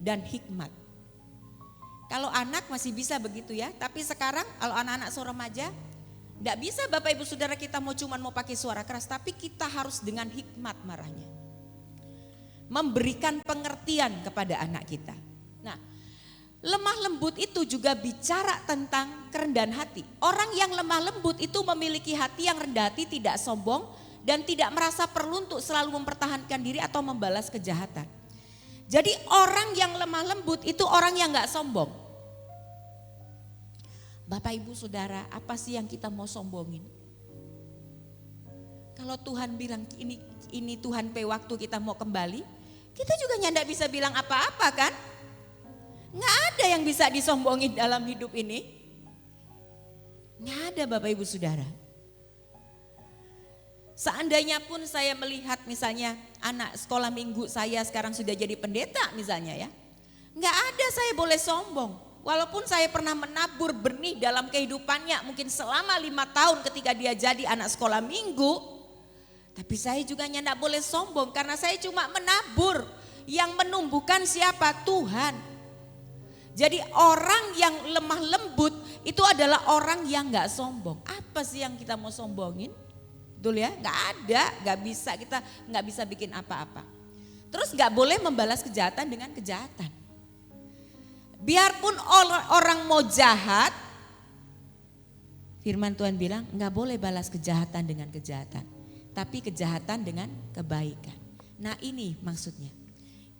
dan hikmat. Kalau anak masih bisa begitu ya, tapi sekarang kalau anak-anak remaja tidak bisa Bapak Ibu Saudara kita mau pakai suara keras, tapi kita harus dengan hikmat marahnya. Memberikan pengertian kepada anak kita. Nah, lemah lembut itu juga bicara tentang kerendahan hati. Orang yang lemah lembut itu memiliki hati yang rendah hati, tidak sombong dan tidak merasa perlu untuk selalu mempertahankan diri atau membalas kejahatan. Jadi orang yang lemah lembut itu orang yang gak sombong. Bapak Ibu Saudara, apa sih yang kita mau sombongin? Kalau Tuhan bilang ini Tuhan waktu kita mau kembali, kita juga nggak bisa bilang apa-apa kan? Nggak ada yang bisa disombongin dalam hidup ini. Nggak ada Bapak Ibu Saudara. Seandainya pun saya melihat misalnya anak sekolah minggu saya sekarang sudah jadi pendeta misalnya ya. Nggak ada saya boleh sombong. Walaupun saya pernah menabur benih dalam kehidupannya mungkin selama 5 tahun ketika dia jadi anak sekolah minggu. Tapi saya juga tidak boleh sombong karena saya cuma menabur. Yang menumbuhkan siapa? Tuhan. Jadi orang yang lemah lembut itu adalah orang yang gak sombong. Apa sih yang kita mau sombongin? Betul ya? Gak ada, gak bisa, kita gak bisa bikin apa-apa. Terus gak boleh membalas kejahatan dengan kejahatan. Biarpun orang mau jahat, firman Tuhan bilang gak boleh balas kejahatan dengan kejahatan. Tapi kejahatan dengan kebaikan. Nah ini maksudnya.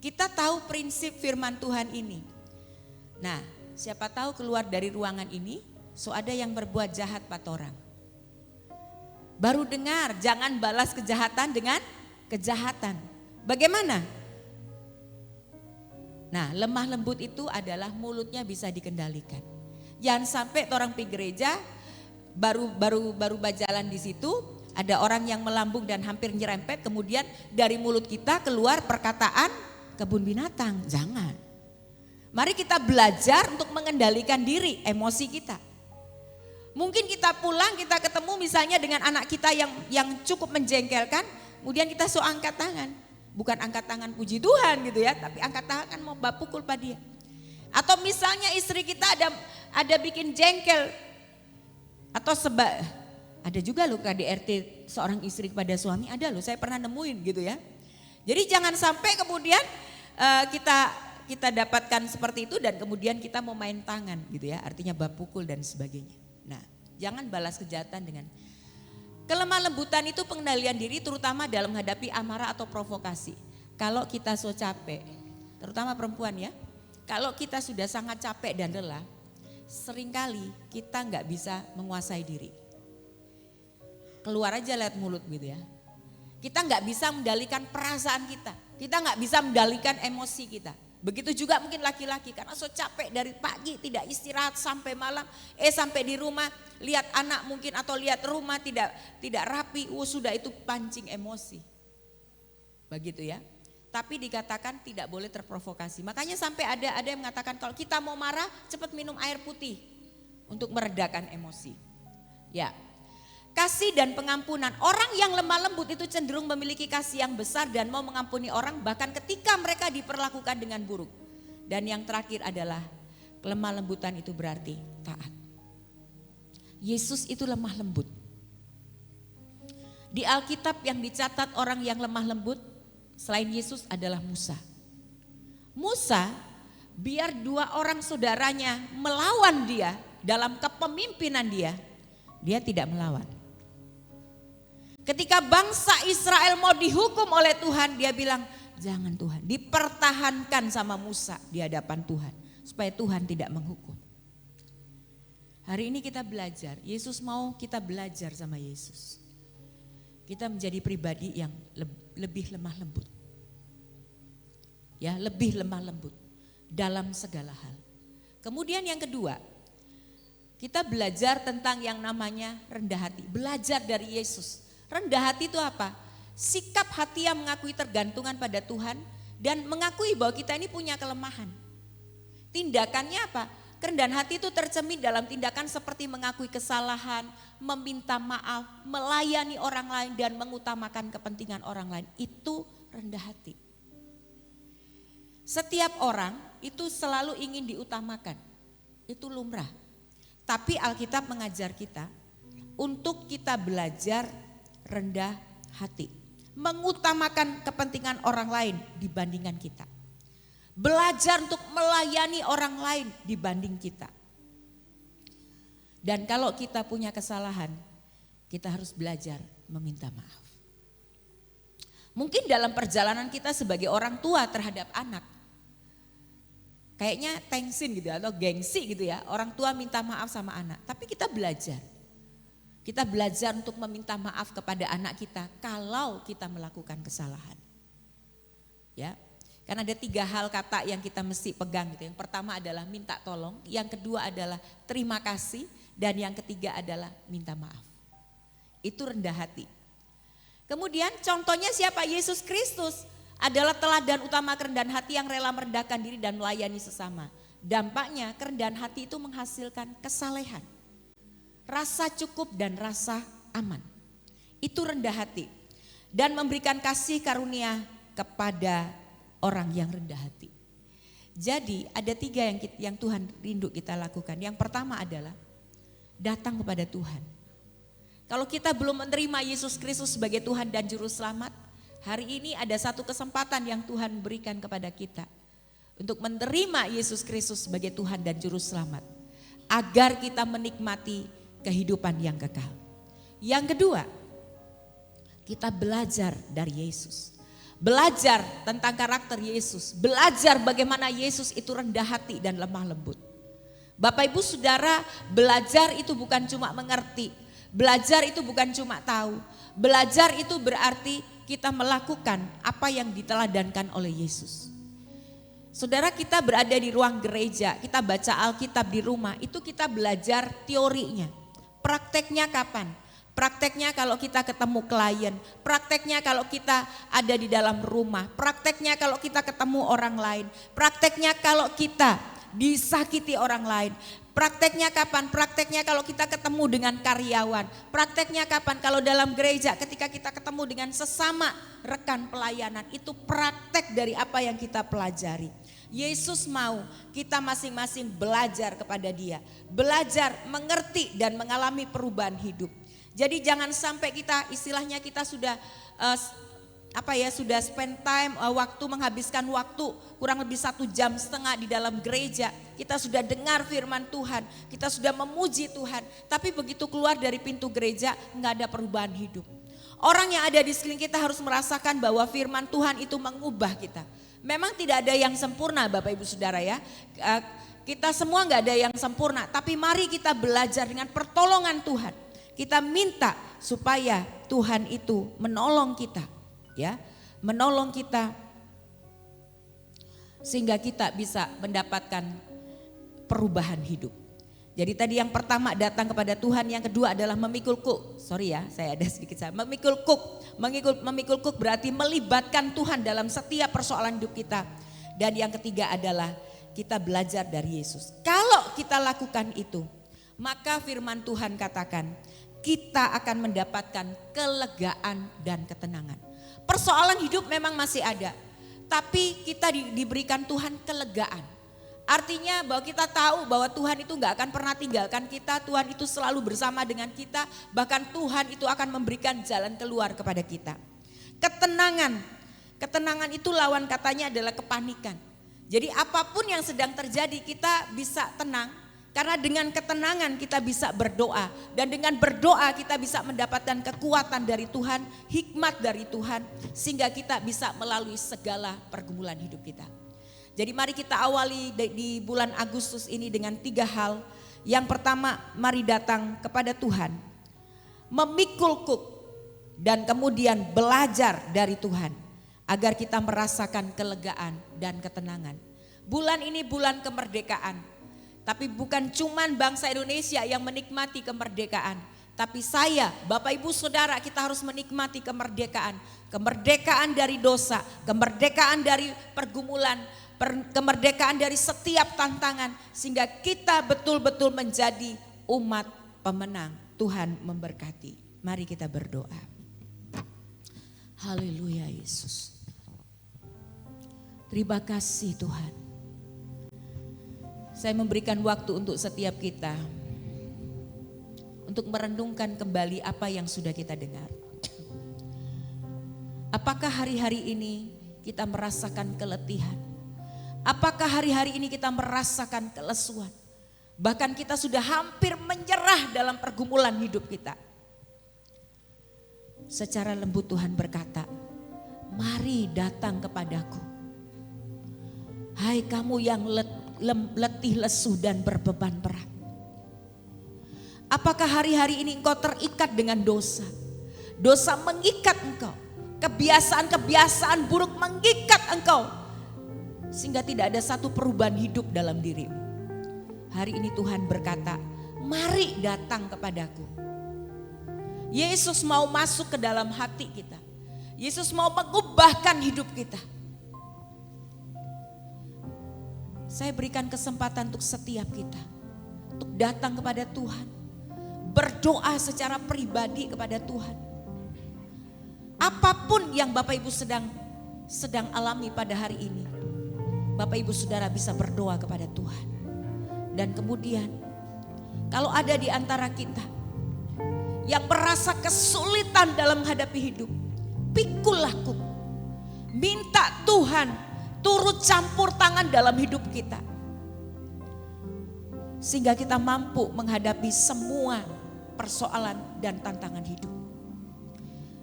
Kita tahu prinsip firman Tuhan ini. Nah siapa tahu keluar dari ruangan ini, so ada yang berbuat jahat 4 orang. Baru dengar jangan balas kejahatan dengan kejahatan. Bagaimana? Nah lemah lembut itu adalah mulutnya bisa dikendalikan. Jangan sampai orang pergi gereja baru berjalan di situ, ada orang yang melambung dan hampir nyerempet, kemudian dari mulut kita keluar perkataan kebun binatang. Jangan. Mari kita belajar untuk mengendalikan diri, emosi kita. Mungkin kita pulang, kita ketemu misalnya dengan anak kita yang cukup menjengkelkan, kemudian kita angkat tangan. Bukan angkat tangan puji Tuhan gitu ya, tapi angkat tangan mau pukul pada dia. Atau misalnya istri kita ada bikin jengkel, atau ada juga loh KDRT seorang istri kepada suami, ada loh, saya pernah nemuin gitu ya. Jadi jangan sampai kemudian kita dapatkan seperti itu dan kemudian kita mau main tangan gitu ya, artinya pukul dan sebagainya. Nah, jangan balas kejahatan dengan kelemah lembutan itu pengendalian diri terutama dalam menghadapi amarah atau provokasi. Kalau kita capek, terutama perempuan ya, kalau kita sudah sangat capek dan lelah, seringkali kita nggak bisa menguasai diri. Keluar aja lewat mulut gitu ya. Kita nggak bisa mengendalikan perasaan kita. Kita nggak bisa mengendalikan emosi kita. Begitu juga mungkin laki-laki karena capek dari pagi tidak istirahat sampai malam. Sampai di rumah lihat anak mungkin atau lihat rumah tidak rapi. Sudah itu pancing emosi. Begitu ya. Tapi dikatakan tidak boleh terprovokasi. Makanya sampai ada yang mengatakan kalau kita mau marah cepat minum air putih untuk meredakan emosi. Ya. Kasih dan pengampunan. Orang yang lemah lembut itu cenderung memiliki kasih yang besar dan mau mengampuni orang bahkan ketika mereka diperlakukan dengan buruk. Dan yang terakhir adalah lemah lembutan itu berarti taat. Yesus itu lemah lembut. Di Alkitab yang dicatat orang yang lemah lembut selain Yesus adalah Musa. Musa biar 2 orang saudaranya melawan dia dalam kepemimpinan dia tidak melawan. Ketika bangsa Israel mau dihukum oleh Tuhan, dia bilang, jangan Tuhan, dipertahankan sama Musa di hadapan Tuhan, supaya Tuhan tidak menghukum. Hari ini kita belajar, Yesus mau kita belajar sama Yesus. Kita menjadi pribadi yang lebih lemah lembut. Ya, lebih lemah lembut dalam segala hal. Kemudian yang kedua, kita belajar tentang yang namanya rendah hati, belajar dari Yesus. Rendah hati itu apa? Sikap hati yang mengakui tergantungan pada Tuhan dan mengakui bahwa kita ini punya kelemahan. Tindakannya apa? Kerendahan hati itu tercermin dalam tindakan seperti mengakui kesalahan, meminta maaf, melayani orang lain dan mengutamakan kepentingan orang lain. Itu rendah hati. Setiap orang itu selalu ingin diutamakan. Itu lumrah. Tapi Alkitab mengajar kita untuk kita belajar rendah hati, mengutamakan kepentingan orang lain dibandingkan kita. Belajar untuk melayani orang lain dibanding kita. Dan kalau kita punya kesalahan, kita harus belajar meminta maaf. Mungkin dalam perjalanan kita sebagai orang tua terhadap anak, kayaknya tensin gitu atau gengsi gitu ya, orang tua minta maaf sama anak. Tapi kita belajar. Kita belajar untuk meminta maaf kepada anak kita kalau kita melakukan kesalahan. Ya, karena ada 3 hal kata yang kita mesti pegang gitu. Yang pertama adalah minta tolong, yang kedua adalah terima kasih, dan yang ketiga adalah minta maaf. Itu rendah hati. Kemudian contohnya siapa? Yesus Kristus adalah teladan utama kerendahan hati yang rela merendahkan diri dan melayani sesama. Dampaknya kerendahan hati itu menghasilkan kesalehan. Rasa cukup dan rasa aman. Itu rendah hati. Dan memberikan kasih karunia kepada orang yang rendah hati. Jadi ada 3 yang Tuhan rindu kita lakukan. Yang pertama adalah datang kepada Tuhan. Kalau kita belum menerima Yesus Kristus sebagai Tuhan dan Juru Selamat, hari ini ada satu kesempatan yang Tuhan berikan kepada kita untuk menerima Yesus Kristus sebagai Tuhan dan Juru Selamat, agar kita menikmati kehidupan yang kekal. Yang kedua, kita belajar dari Yesus. Belajar tentang karakter Yesus, belajar bagaimana Yesus itu rendah hati dan lemah lembut. Bapak Ibu Saudara, belajar itu bukan cuma mengerti, belajar itu bukan cuma tahu. Belajar itu berarti kita melakukan apa yang diteladankan oleh Yesus. Saudara, kita berada di ruang gereja, kita baca Alkitab di rumah, itu kita belajar teorinya. Prakteknya kapan? Prakteknya kalau kita ketemu klien, prakteknya kalau kita ada di dalam rumah, prakteknya kalau kita ketemu orang lain, prakteknya kalau kita disakiti orang lain. Prakteknya kapan? Prakteknya kalau kita ketemu dengan karyawan. Prakteknya kapan? Kalau dalam gereja ketika kita ketemu dengan sesama rekan pelayanan. Itu praktek dari apa yang kita pelajari. Yesus mau kita masing-masing belajar kepada Dia. Belajar, mengerti dan mengalami perubahan hidup. Jadi jangan sampai kita istilahnya kita sudah sudah spend time, menghabiskan waktu kurang lebih 1,5 jam di dalam gereja. Kita sudah dengar firman Tuhan, kita sudah memuji Tuhan. Tapi begitu keluar dari pintu gereja nggak ada perubahan hidup. Orang yang ada di sekeliling kita harus merasakan bahwa firman Tuhan itu mengubah kita. Memang tidak ada yang sempurna Bapak Ibu Saudara ya. Kita semua nggak ada yang sempurna. Tapi mari kita belajar dengan pertolongan Tuhan. Kita minta supaya Tuhan itu menolong kita. Ya, menolong kita sehingga kita bisa mendapatkan perubahan hidup. Jadi tadi yang pertama datang kepada Tuhan, yang kedua adalah memikul kuk. Sorry ya, saya ada sedikit salah. Memikul kuk. Memikul kuk berarti melibatkan Tuhan dalam setiap persoalan hidup kita. Dan yang ketiga adalah kita belajar dari Yesus. Kalau kita lakukan itu, maka firman Tuhan katakan kita akan mendapatkan kelegaan dan ketenangan. Persoalan hidup memang masih ada, tapi kita diberikan Tuhan kelegaan. Artinya bahwa kita tahu bahwa Tuhan itu gak akan pernah tinggalkan kita, Tuhan itu selalu bersama dengan kita, bahkan Tuhan itu akan memberikan jalan keluar kepada kita. Ketenangan itu lawan katanya adalah kepanikan. Jadi apapun yang sedang terjadi kita bisa tenang. Karena dengan ketenangan kita bisa berdoa. Dan dengan berdoa kita bisa mendapatkan kekuatan dari Tuhan, hikmat dari Tuhan. Sehingga kita bisa melalui segala pergumulan hidup kita. Jadi mari kita awali di bulan Agustus ini dengan 3 hal. Yang pertama, mari datang kepada Tuhan. Memikul kuk dan kemudian belajar dari Tuhan. Agar kita merasakan kelegaan dan ketenangan. Bulan ini bulan kemerdekaan. Tapi bukan cuman bangsa Indonesia yang menikmati kemerdekaan. Tapi saya, Bapak Ibu Saudara, kita harus menikmati kemerdekaan. Kemerdekaan dari dosa, kemerdekaan dari pergumulan, kemerdekaan dari setiap tantangan. Sehingga kita betul-betul menjadi umat pemenang. Tuhan memberkati. Mari kita berdoa. Haleluya Yesus. Terima kasih Tuhan. Saya memberikan waktu untuk setiap kita untuk merenungkan kembali apa yang sudah kita dengar. Apakah hari-hari ini kita merasakan keletihan? Apakah hari-hari ini kita merasakan kelesuan? Bahkan kita sudah hampir menyerah dalam pergumulan hidup kita. Secara lembut Tuhan berkata, mari datang kepadaku. Hai kamu yang letih, lesu dan berbeban berat. Apakah hari-hari ini engkau terikat dengan dosa? Dosa mengikat engkau. Kebiasaan-kebiasaan buruk mengikat engkau. Sehingga tidak ada satu perubahan hidup dalam dirimu. Hari ini Tuhan berkata, mari datang kepadaku. Yesus mau masuk ke dalam hati kita. Yesus mau mengubahkan hidup kita. Saya berikan kesempatan untuk setiap kita. Untuk datang kepada Tuhan. Berdoa secara pribadi kepada Tuhan. Apapun yang Bapak Ibu sedang sedang alami pada hari ini, Bapak Ibu Saudara bisa berdoa kepada Tuhan. Dan kemudian kalau ada di antara kita yang merasa kesulitan dalam menghadapi hidup, pikul laku, minta Tuhan turut campur tangan dalam hidup kita, sehingga kita mampu menghadapi semua persoalan dan tantangan hidup.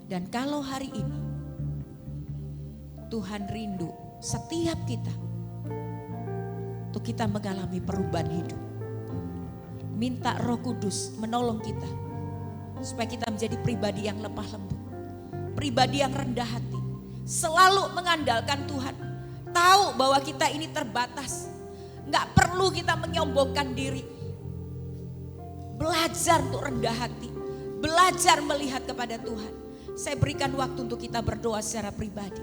Dan kalau hari ini Tuhan rindu setiap kita untuk kita mengalami perubahan hidup, minta Roh Kudus menolong kita supaya kita menjadi pribadi yang lemah lembut, pribadi yang rendah hati, selalu mengandalkan Tuhan, tahu bahwa kita ini terbatas, nggak perlu kita menyombongkan diri, belajar untuk rendah hati, belajar melihat kepada Tuhan. Saya berikan waktu untuk kita berdoa secara pribadi.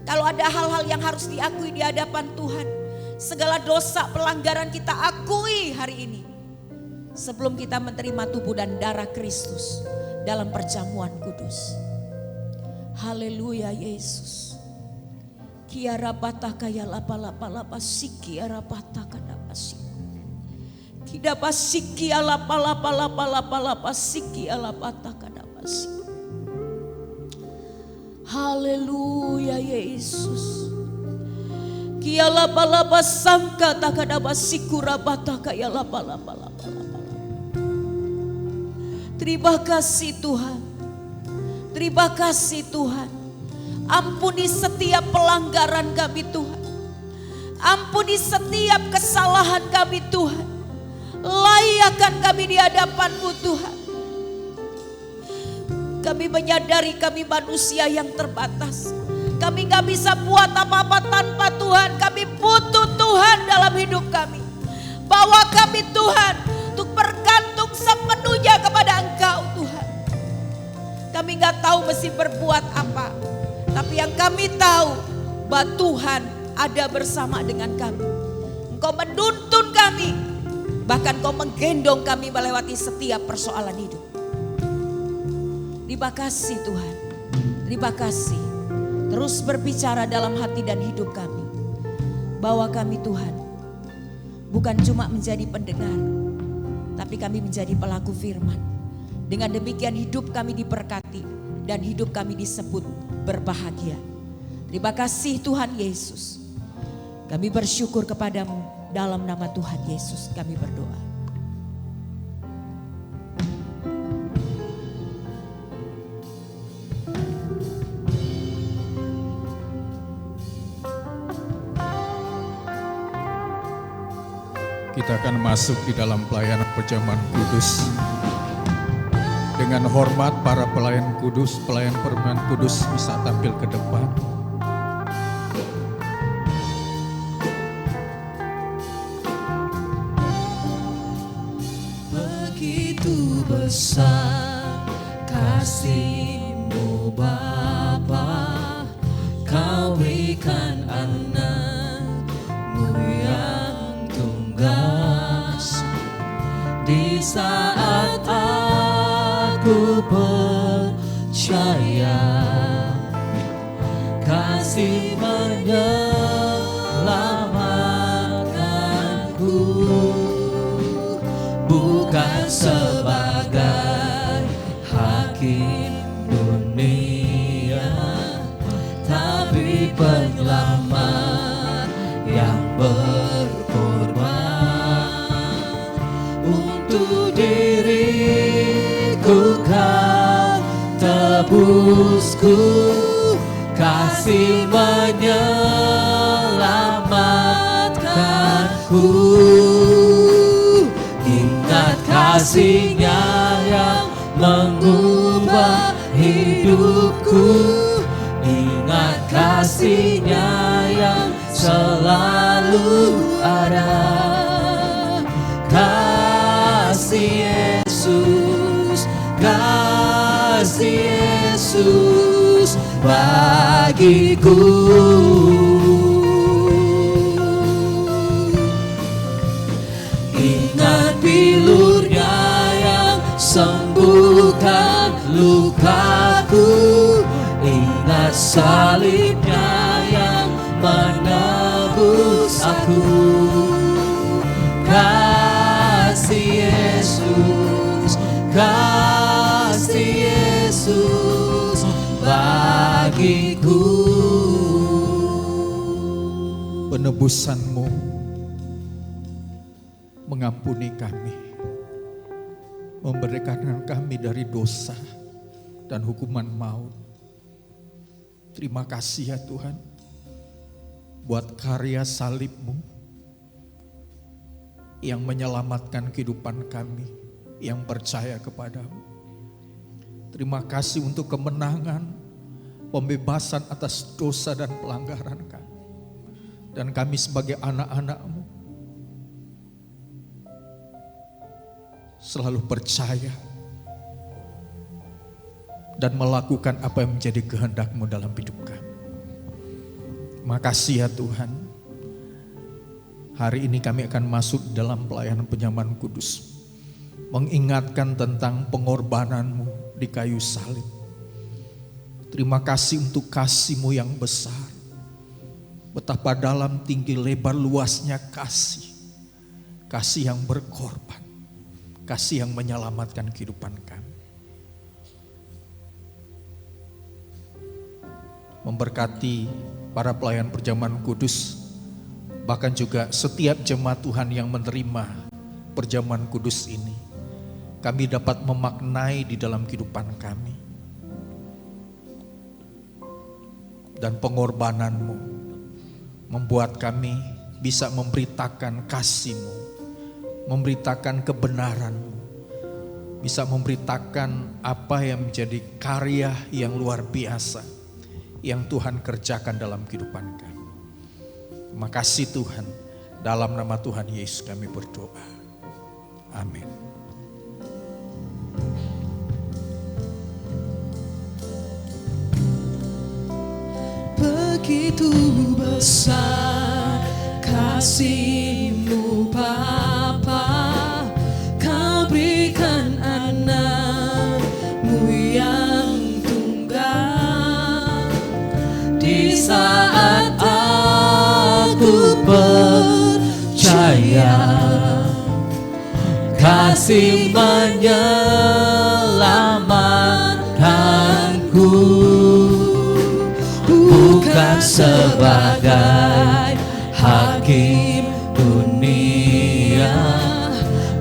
Kalau ada hal-hal yang harus diakui di hadapan Tuhan, segala dosa pelanggaran kita akui hari ini, sebelum kita menerima tubuh dan darah Kristus dalam perjamuan kudus. Haleluya Yesus. Kiara pataka ya lapa siki ara pataka dapasi. Kida pasiki ala lapa siki ala pataka dapasi. Haleluya Yesus. Kia lapa sangka takadaba sikura pataka ya lapa. Terima kasih Tuhan. Terima kasih Tuhan. Ampuni setiap pelanggaran kami Tuhan. Ampuni setiap kesalahan kami Tuhan. Layakkan kami di hadapan-Mu Tuhan. Kami menyadari kami manusia yang terbatas. Kami gak bisa buat apa-apa tanpa Tuhan. Kami butuh Tuhan dalam hidup kami. Bawa kami Tuhan untuk bergantung sepenuhnya kepada Engkau Tuhan. Kami gak tahu mesti berbuat apa. Tapi yang kami tahu bahwa Tuhan ada bersama dengan kami. Engkau menuntun kami. Bahkan Engkau menggendong kami melewati setiap persoalan hidup. Terima kasih Tuhan. Terima kasih. Terus berbicara dalam hati dan hidup kami. Bahwa kami Tuhan bukan cuma menjadi pendengar, tapi kami menjadi pelaku firman. Dengan demikian hidup kami diberkati dan hidup kami disebut berbahagia. Terima kasih Tuhan Yesus. Kami bersyukur kepadamu, dalam nama Tuhan Yesus kami berdoa. Kita akan masuk di dalam pelayanan perjamuan kudus. Dengan hormat para pelayan kudus, pelayan perjamuan kudus bisa tampil ke depan. Begitu besar kasih-Mu Bapa, Kau berikan anak-Mu yang tunggas. Di saat aku percaya kasih menyelamatkanku, bukan sebagai hakim dunia, tapi penyelamat yang berkorban. Untuk diriku Kau tebusku, kasih menyelamatkanku. Ingat kasih-Nya yang mengubah hidupku, ingat kasih-Nya yang selalu ada. Kasih Yesus, kasih Yesus bagiku. Ingat bilur-Nya yang sembuhkan lukaku, ingat salib-Nya kasih Yesus bagiku. Penebusan-Mu mengampuni kami, memberikan kami dari dosa dan hukuman maut. Terima kasih ya Tuhan, buat karya salib-Mu yang menyelamatkan kehidupan kami yang percaya kepadamu. Terima kasih untuk kemenangan, pembebasan atas dosa dan pelanggaran kami. Dan kami sebagai anak-anak-Mu selalu percaya dan melakukan apa yang menjadi kehendak-Mu dalam hidup kami. Makasih ya Tuhan. Hari ini kami akan masuk dalam pelayanan penyamaran kudus, mengingatkan tentang pengorbanan-Mu di kayu salib. Terima kasih untuk kasih-Mu yang besar. Betapa dalam, tinggi, lebar, luasnya kasih. Kasih yang berkorban. Kasih yang menyelamatkan kehidupan kami. Memberkati para pelayan perjamuan kudus, bahkan juga setiap jemaat Tuhan yang menerima perjamuan kudus ini. Kami dapat memaknai di dalam kehidupan kami. Dan pengorbanan-Mu membuat kami bisa memberitakan kasih-Mu, memberitakan kebenaran-Mu, bisa memberitakan apa yang menjadi karya yang luar biasa yang Tuhan kerjakan dalam kehidupan kami. Terima kasih Tuhan, dalam nama Tuhan Yesus kami berdoa. Amin. Begitu besar kasih-Mu Bapa, Kau berikan anak-Mu yang tunggal. Di saat aku percaya kasih menyelamatkanku, bukan sebagai hakim dunia,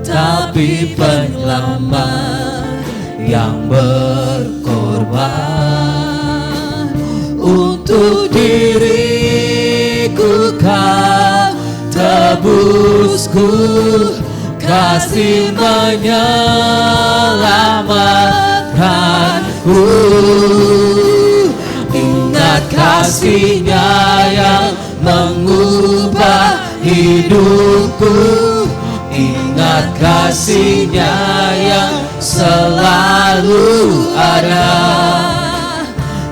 tapi penyelamat yang berkorban. Untuk diriku Kau tebusku, kasih menyelamatkanku. Ingat kasih-Nya yang mengubah hidupku, ingat kasih-Nya yang selalu ada.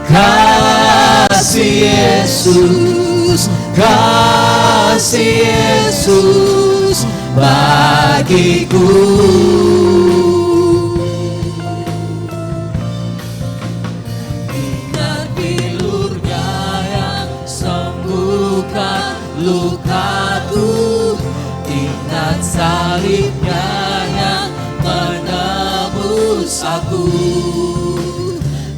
Kasih Yesus, kasih Yesus bagiku. Lukaku, ingat salib-Nya yang menebus aku.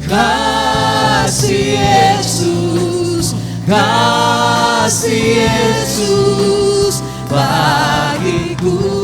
Kasih Yesus, kasih Yesus bagiku.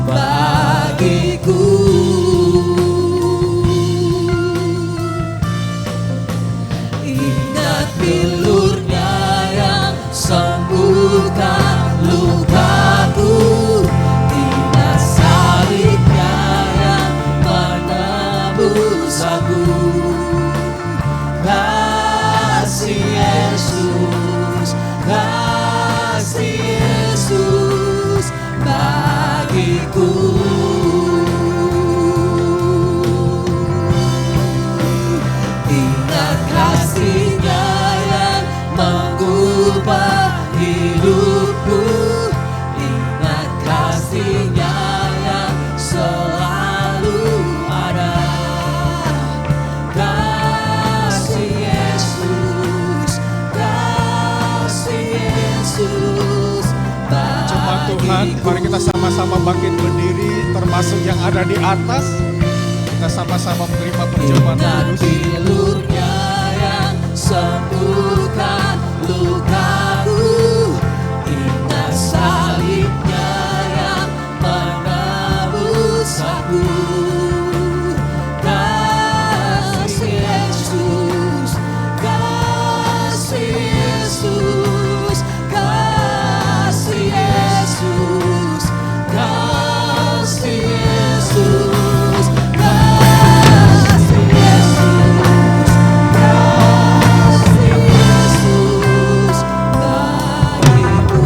Bagiku kasih-Nya yang mengubah hidupku. Ingat kasih-Nya yang selalu ada. Kasih Yesus, kasih Yesus. Jemaat Tuhan, mari kita sama-sama bangkit berdiri, termasuk yang ada di atas. Kita sama-sama menerima perjamuan Ingat kudus. pilurnya yang sembuhkan lukaku. Ingat salibnya yang menebus aku. Kasih Yesus, kasih Yesus, kasih Yesus, kasih Yesus, kasih Yesus, kasih Yesus bagiku.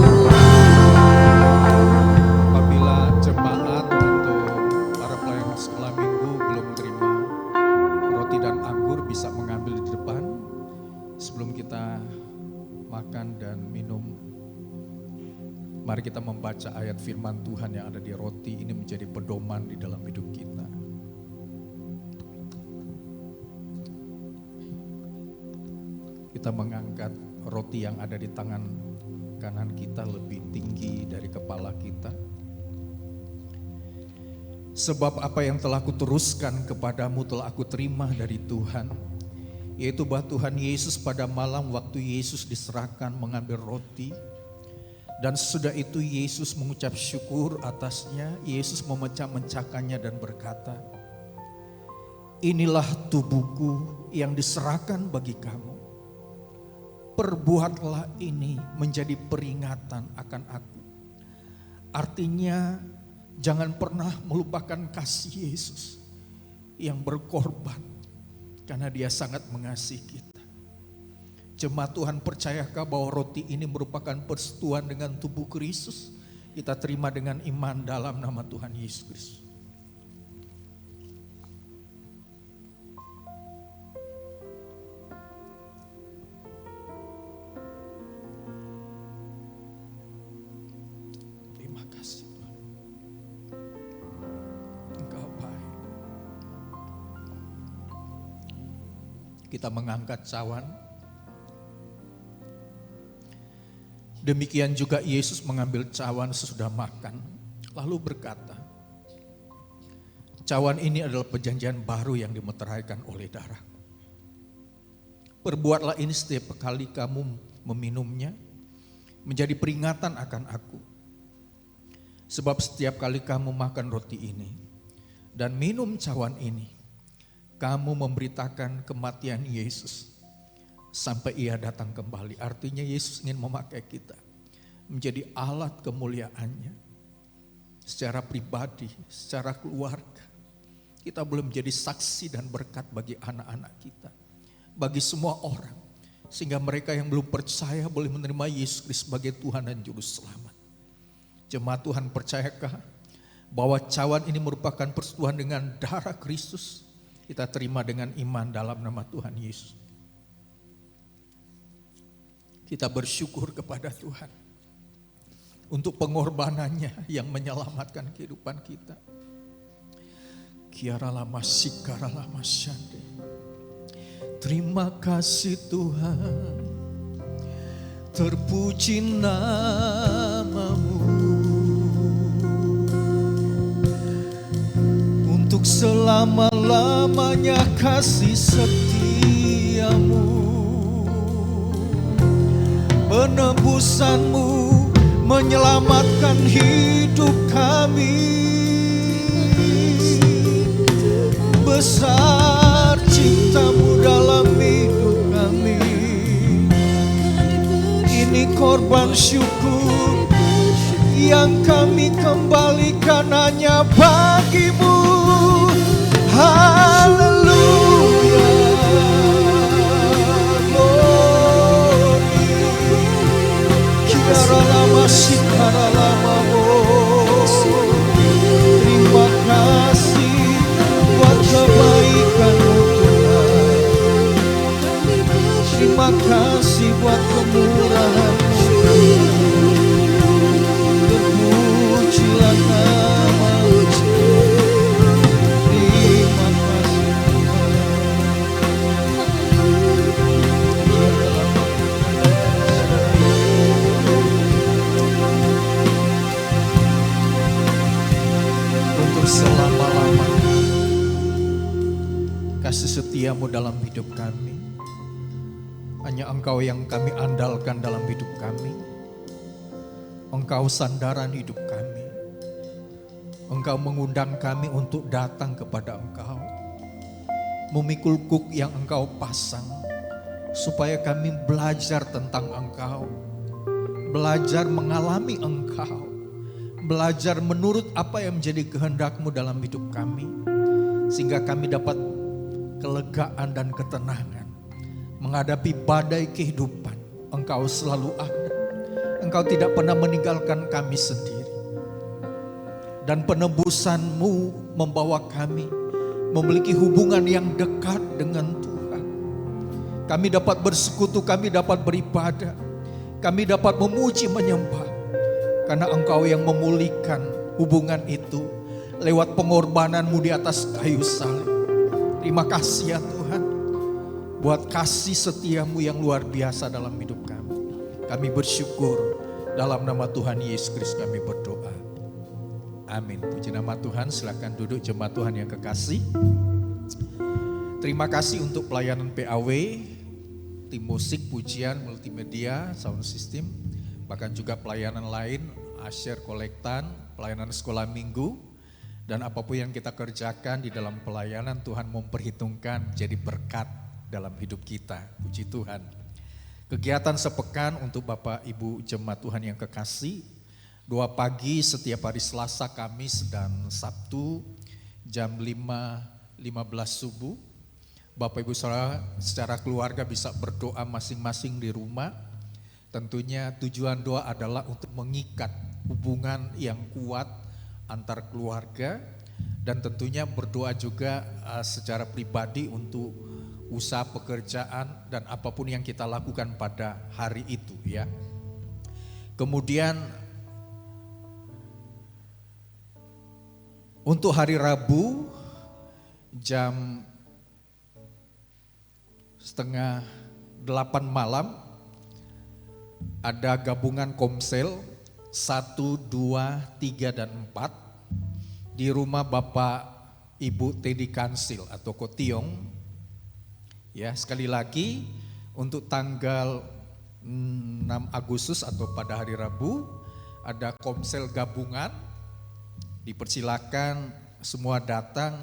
Apabila jemaat atau para pelayan sekolah minggu belum terima roti dan anggur, bisa mengambil di depan sebelum kita makan dan minum. Mari kita membaca ayat firman Tuhan yang ada di roti ini menjadi pedoman di dalam hidup kita. Kita mengangkat roti yang ada di tangan kanan kita lebih tinggi dari kepala kita. Sebab apa yang telah kuteruskan kepadamu telah aku terima dari Tuhan, yaitu bahwa Tuhan Yesus pada malam waktu Yesus diserahkan mengambil roti, dan sesudah itu Yesus mengucap syukur atasnya. Yesus memecah-mecahkannya dan berkata, inilah tubuhku yang diserahkan bagi kamu. Perbuatlah ini menjadi peringatan akan aku. Artinya jangan pernah melupakan kasih Yesus yang berkorban karena Dia sangat mengasihi kita. Jemaat Tuhan, percayakah bahwa roti ini merupakan persetujuan dengan tubuh Kristus? Kita terima dengan iman dalam nama Tuhan Yesus Kristus. Terima kasih Tuhan. Engkau baik. Kita mengangkat cawan. Demikian juga Yesus mengambil cawan sesudah makan, lalu berkata, cawan ini adalah perjanjian baru yang dimeteraikan oleh darah. Perbuatlah ini setiap kali kamu meminumnya, menjadi peringatan akan aku. Sebab setiap kali kamu makan roti ini dan minum cawan ini, kamu memberitakan kematian Yesus sampai Ia datang kembali. Artinya Yesus ingin memakai kita menjadi alat kemuliaannya. Secara pribadi, secara keluarga, kita boleh menjadi saksi dan berkat bagi anak-anak kita, bagi semua orang, sehingga mereka yang belum percaya boleh menerima Yesus Kristus sebagai Tuhan dan Juru Selamat. Jemaat Tuhan, percayakah bahwa cawan ini merupakan persetujuan dengan darah Kristus? Kita terima dengan iman dalam nama Tuhan Yesus. Kita bersyukur kepada Tuhan untuk pengorbanannya yang menyelamatkan kehidupan kita. Kiara lama sikara lama syande. Terima kasih Tuhan, terpuji namamu. Untuk selama-lamanya kasih setiamu. Penebusanmu menyelamatkan hidup kami. Besar cintamu dalam hidup kami. Ini korban syukur yang kami kembalikan hanya bagimu. Haleluya. Terima kasih buat kebaikan-Mu Tuhan. Terima kasih buat kemurahan-Mu. Terpujilah nama-Mu. Terima kasih untuk selama-lamanya. Kasih setia-Mu dalam hidup kami. Hanya Engkau yang kami andalkan dalam hidup kami. Engkau sandaran hidup kami. Engkau mengundang kami untuk datang kepada Engkau. Memikul kuk yang Engkau pasang. Supaya kami belajar tentang Engkau. Belajar mengalami Engkau. Belajar menurut apa yang menjadi kehendak-Mu dalam hidup kami. Sehingga kami dapat kelegaan dan ketenangan. Menghadapi badai kehidupan, Engkau selalu ada. Engkau tidak pernah meninggalkan kami sendiri. Dan penebusan-Mu membawa kami memiliki hubungan yang dekat dengan Tuhan. Kami dapat bersekutu, kami dapat beribadah. Kami dapat memuji, menyembah. Karena Engkau yang memulihkan hubungan itu lewat pengorbanan-Mu di atas kayu salib. Terima kasih ya Tuhan. Buat kasih setia-Mu yang luar biasa dalam hidup kami. Kami bersyukur dalam nama Tuhan Yesus Kristus kami berdoa. Amin. Puji nama Tuhan, silakan duduk jemaat Tuhan yang kekasih. Terima kasih untuk pelayanan PAW, tim musik, pujian, multimedia, sound system, bahkan juga pelayanan lain, asyir, kolektan, pelayanan sekolah minggu, dan apapun yang kita kerjakan di dalam pelayanan Tuhan memperhitungkan jadi berkat dalam hidup kita. Puji Tuhan. Kegiatan sepekan untuk Bapak Ibu jemaat Tuhan yang kekasih. 2 pagi setiap hari Selasa, Kamis dan Sabtu jam 5.15 subuh. Bapak Ibu Saudara secara keluarga bisa berdoa masing-masing di rumah. Tentunya tujuan doa adalah untuk mengikat hubungan yang kuat antar keluarga. Dan tentunya berdoa juga secara pribadi untuk usaha pekerjaan dan apapun yang kita lakukan pada hari itu ya. Kemudian untuk hari Rabu jam 7:30 malam ada gabungan Komsel 1, 2, 3 dan 4 di rumah Bapak Ibu Teddy Kansil atau Kotiong. Ya, sekali lagi untuk tanggal 6 Agustus atau pada hari Rabu ada Komsel gabungan. Dipersilakan semua datang,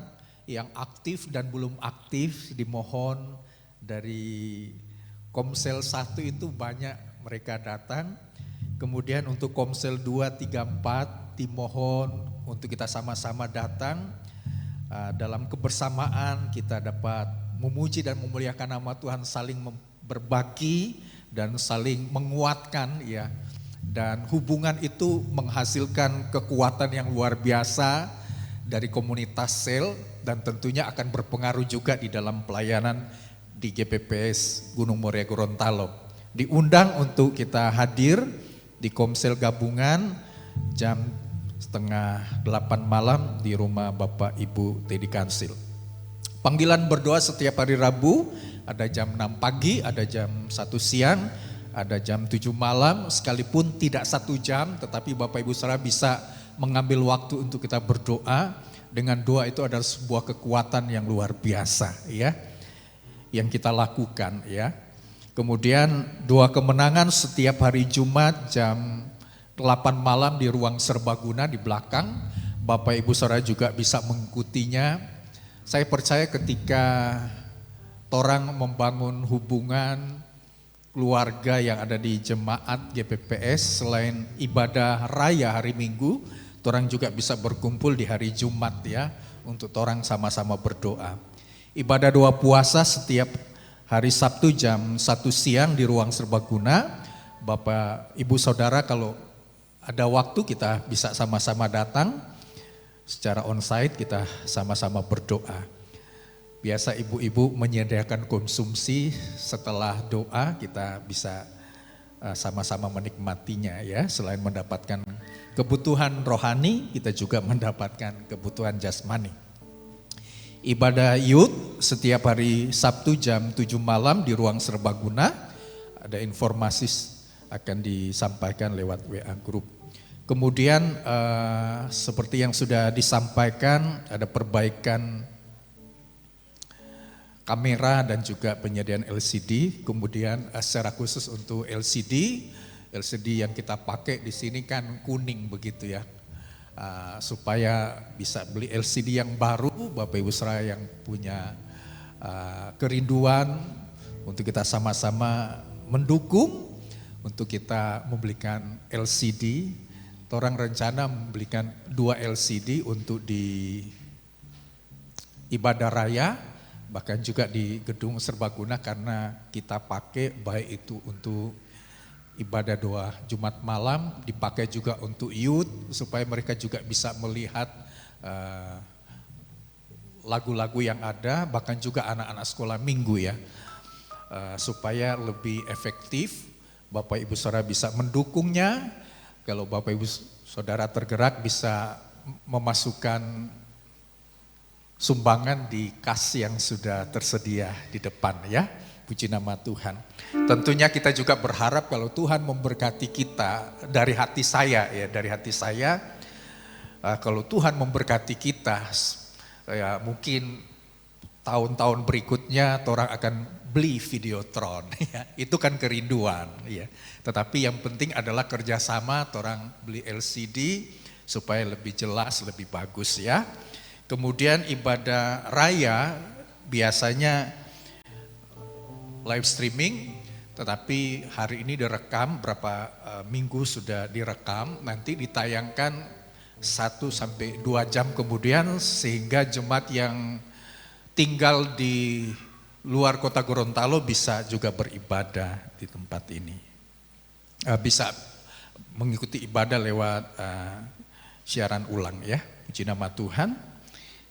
yang aktif dan belum aktif dimohon dari Komsel 1 itu banyak mereka datang. Kemudian untuk Komsel 2, 3, 4 dimohon untuk kita sama-sama datang. Dalam kebersamaan kita dapat memuji dan memuliakan nama Tuhan, saling berbagi dan saling menguatkan ya. Dan hubungan itu menghasilkan kekuatan yang luar biasa dari komunitas sel dan tentunya akan berpengaruh juga di dalam pelayanan di GPPS Gunung Muria Gorontalo. Diundang untuk kita hadir di Komsel gabungan jam 7:30 malam di rumah Bapak Ibu Teddy Kansil. Panggilan berdoa setiap hari Rabu, ada jam 6 pagi, ada jam 1 siang, ada jam 7 malam, sekalipun tidak 1 jam, tetapi Bapak Ibu Saudara bisa mengambil waktu untuk kita berdoa. Dengan doa itu adalah sebuah kekuatan yang luar biasa ya, yang kita lakukan ya. Kemudian doa kemenangan setiap hari Jumat jam 8 malam di ruang serbaguna di belakang. Bapak Ibu Saudara juga bisa mengikutinya. Saya percaya ketika orang membangun hubungan keluarga yang ada di jemaat GPPS, selain ibadah raya hari Minggu, orang juga bisa berkumpul di hari Jumat ya, untuk orang sama-sama berdoa. Ibadah doa puasa setiap hari Sabtu jam 1 siang di ruang serbaguna. Bapak Ibu Saudara kalau ada waktu kita bisa sama-sama datang. Secara onsite kita sama-sama berdoa. Biasa ibu-ibu menyediakan konsumsi, setelah doa kita bisa sama-sama menikmatinya ya. Selain mendapatkan kebutuhan rohani, kita juga mendapatkan kebutuhan jasmani. Ibadah youth setiap hari Sabtu jam 7 malam di ruang serbaguna. Ada informasi akan disampaikan lewat WA group. Kemudian seperti yang sudah disampaikan, ada perbaikan kamera dan juga penyediaan LCD. Kemudian secara khusus untuk LCD yang kita pakai di sini kan kuning begitu ya. Supaya bisa beli LCD yang baru, Bapak Ibu saudara yang punya kerinduan untuk kita sama-sama mendukung untuk kita membelikan LCD. Orang rencana membelikan 2 LCD untuk di ibadah raya, bahkan juga di gedung serbaguna karena kita pakai baik itu untuk ibadah doa Jumat malam, dipakai juga untuk youth supaya mereka juga bisa melihat lagu-lagu yang ada, bahkan juga anak-anak sekolah minggu ya, supaya lebih efektif. Bapak Ibu Saudara bisa mendukungnya. Kalau Bapak Ibu Saudara tergerak bisa memasukkan sumbangan di kas yang sudah tersedia di depan ya. Puji nama Tuhan. Tentunya kita juga berharap kalau Tuhan memberkati kita dari hati saya ya, dari hati saya. Kalau Tuhan memberkati kita ya mungkin tahun-tahun berikutnya orang akan beli Videotron ya. Itu kan kerinduan ya. Tetapi yang penting adalah kerjasama, orang beli LCD supaya lebih jelas, lebih bagus ya. Kemudian ibadah raya biasanya live streaming, tetapi hari ini direkam, berapa minggu sudah direkam, nanti ditayangkan 1-2 jam kemudian sehingga jemaat yang tinggal di luar kota Gorontalo bisa juga beribadah di tempat ini. Bisa mengikuti ibadah lewat siaran ulang ya. Puji nama Tuhan.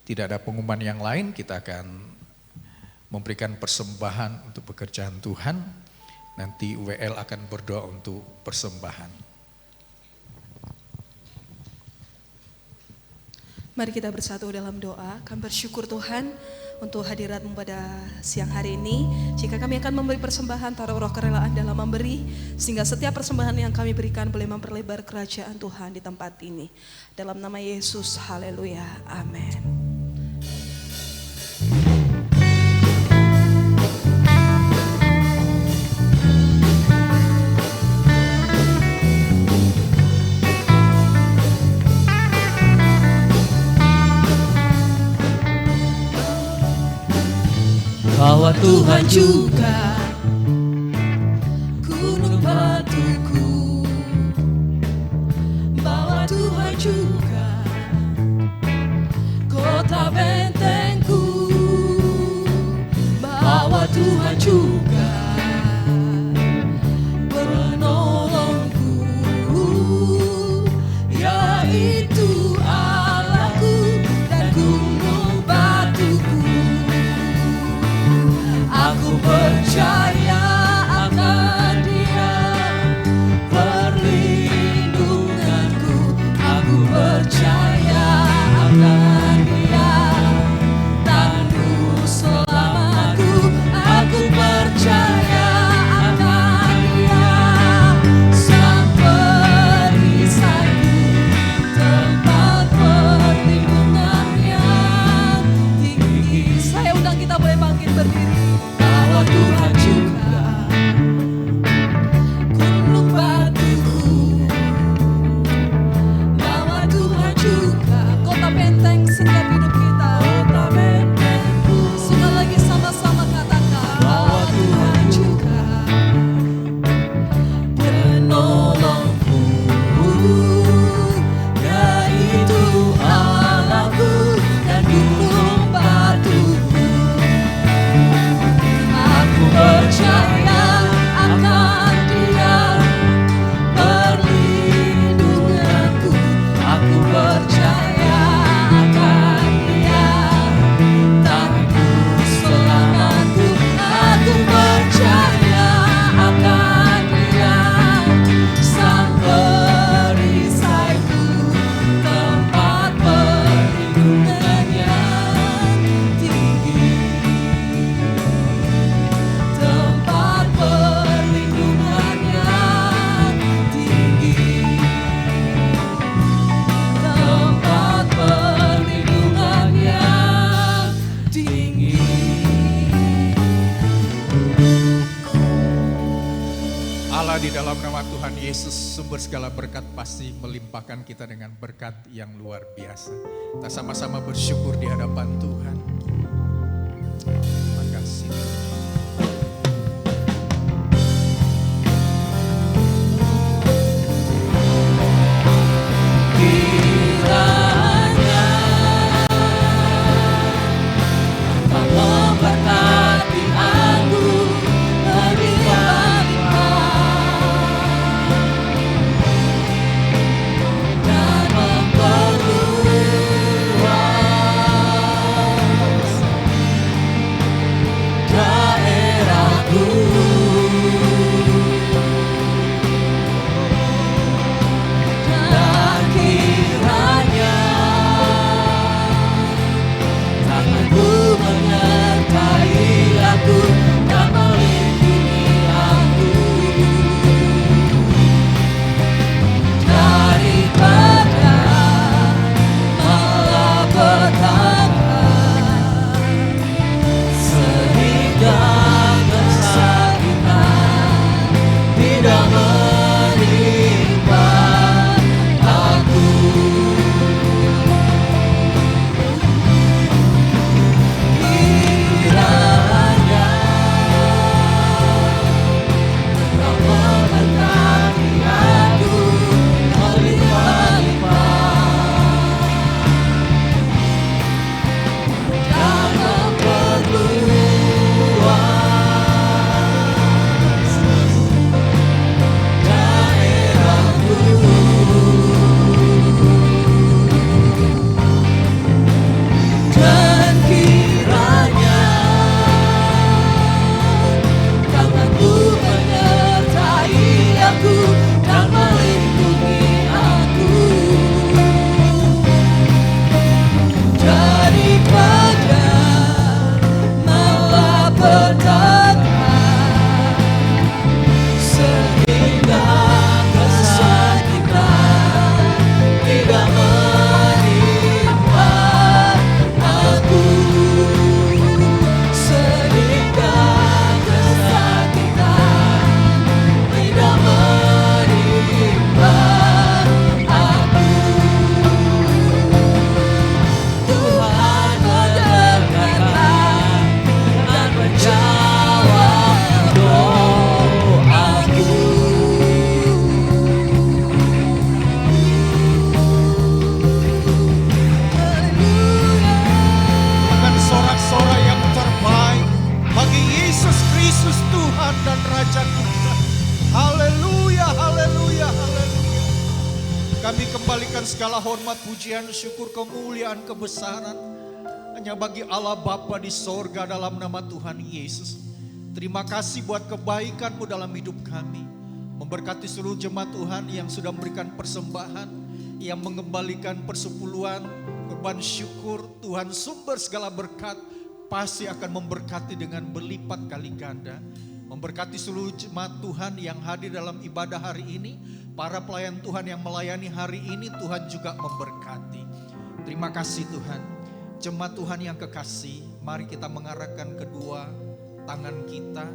Tidak ada pengumuman yang lain, kita akan memberikan persembahan untuk pekerjaan Tuhan. Nanti WL akan berdoa untuk persembahan. Mari kita bersatu dalam doa. Kami bersyukur Tuhan untuk hadirat-Mu pada siang hari ini. Jika kami akan memberi persembahan, taruh roh kerelaan dalam memberi, sehingga setiap persembahan yang kami berikan boleh memperlebar kerajaan Tuhan di tempat ini. Dalam nama Yesus, haleluya, amin. Bahwa Tuhan juga gunung batuku, bahwa Tuhan juga kota bentengku, bahwa Tuhan juga penolongku, yaitu Allahku dan gunung batuku. Aku percaya akan Dia, perlindunganku. Aku percaya akan Dia, tanduk selamatku. Aku percaya akan Dia, sang perisaiku, tempat perlindungan yang tinggi. Saya undang kita boleh bangkit berdiri. Bahwa Tuhan juga Allah di dalam nama Tuhan Yesus, sumber segala berkat pasti melimpahkan kita dengan berkat yang luar biasa. Kita sama-sama bersyukur di hadapan Tuhan. Terima kasih. Kiranya Engkau memberkati aku dan memperluas daerahku. Dan kiranya tanganmu menyertai aku dan melindungi aku daripada malapetaka, sehingga kesakitan tidak menimpa aku. Kiranya Engkau memberkati aku melimpah-limpah dan memperluas daerahku. Dan kiranya tanganmu menyertai aku dan melindungi aku daripada malapetaka, sehingga kesakitan tidak menimpa aku, sehingga kesakitan tidak menimpa aku. Tuhan mendengarkan dan menjawab doaku. Dengan sorak-sorai yang terbaik bagi Yesus Kristus Tuhan dan Raja kita. Haleluya, haleluya, haleluya. Kami kembalikan segala hormat, pujian, syukur, kemuliaan, kebesaran hanya bagi Allah Bapa di sorga dalam nama Tuhan Yesus. Terima kasih buat kebaikan-Mu dalam hidup kami. Memberkati seluruh jemaat Tuhan yang sudah memberikan persembahan, yang mengembalikan persepuluhan, korban syukur. Tuhan sumber segala berkat pasti akan memberkati dengan berlipat kali ganda. Memberkati seluruh jemaat Tuhan yang hadir dalam ibadah hari ini. Para pelayan Tuhan yang melayani hari ini, Tuhan juga memberkati. Terima kasih Tuhan. Jemaat Tuhan yang kekasih, mari kita mengarahkan kedua tangan kita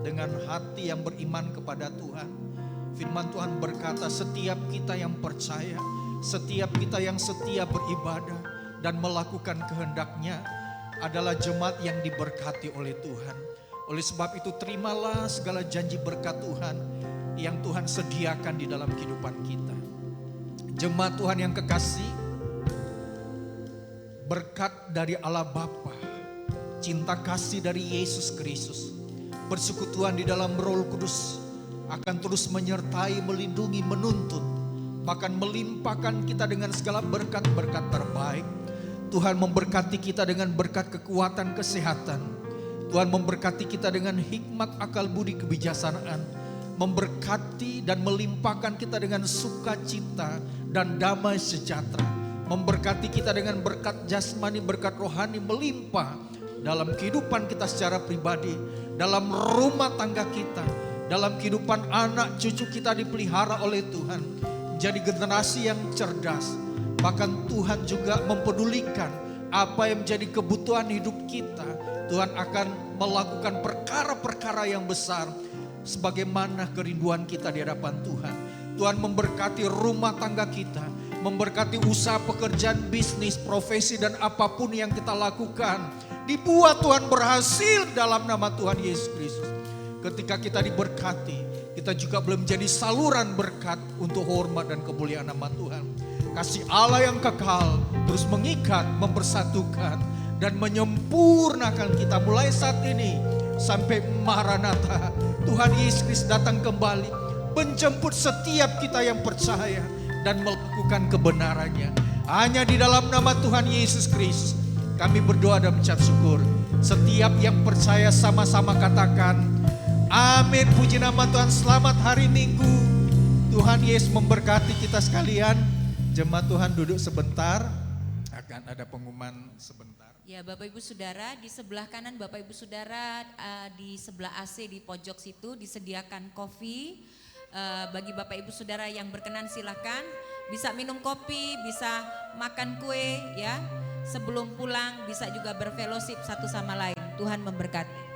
dengan hati yang beriman kepada Tuhan. Firman Tuhan berkata, setiap kita yang percaya, setiap kita yang setia beribadah dan melakukan kehendak-Nya adalah jemaat yang diberkati oleh Tuhan. Oleh sebab itu terimalah segala janji berkat Tuhan yang Tuhan sediakan di dalam kehidupan kita. Jemaat Tuhan yang kekasih, berkat dari Allah Bapa, cinta kasih dari Yesus Kristus, persekutuan di dalam Roh Kudus akan terus menyertai, melindungi, menuntun, bahkan melimpahkan kita dengan segala berkat-berkat terbaik. Tuhan memberkati kita dengan berkat kekuatan, kesehatan. Tuhan memberkati kita dengan hikmat, akal budi, kebijaksanaan. Memberkati dan melimpahkan kita dengan sukacita dan damai sejahtera. Memberkati kita dengan berkat jasmani, berkat rohani melimpah dalam kehidupan kita secara pribadi, dalam rumah tangga kita, dalam kehidupan anak cucu kita dipelihara oleh Tuhan. Jadi generasi yang cerdas. Bahkan Tuhan juga mempedulikan apa yang menjadi kebutuhan hidup kita. Tuhan akan melakukan perkara-perkara yang besar sebagaimana kerinduan kita di hadapan Tuhan. Tuhan memberkati rumah tangga kita, memberkati usaha, pekerjaan, bisnis, profesi, dan apapun yang kita lakukan. Dibuat Tuhan berhasil dalam nama Tuhan Yesus Kristus. Ketika kita diberkati, kita juga belum menjadi saluran berkat untuk hormat dan kemuliaan nama Tuhan. Kasih Allah yang kekal terus mengikat, mempersatukan, dan menyempurnakan kita mulai saat ini sampai Maranatha. Tuhan Yesus Kristus datang kembali, menjemput setiap kita yang percaya dan melakukan kebenarannya. Hanya di dalam nama Tuhan Yesus Kristus kami berdoa dan mengucap syukur. Setiap yang percaya sama-sama katakan amin. Puji nama Tuhan. Selamat hari Minggu. Tuhan Yesus memberkati kita sekalian. Jemaat Tuhan duduk sebentar, akan ada pengumuman sebentar. Ya Bapak Ibu Saudara, di sebelah kanan Bapak Ibu Saudara, di sebelah AC di pojok situ disediakan kopi. Bagi Bapak Ibu Saudara yang berkenan silakan, bisa minum kopi, bisa makan kue ya. Sebelum pulang bisa juga berfellowship satu sama lain. Tuhan memberkati.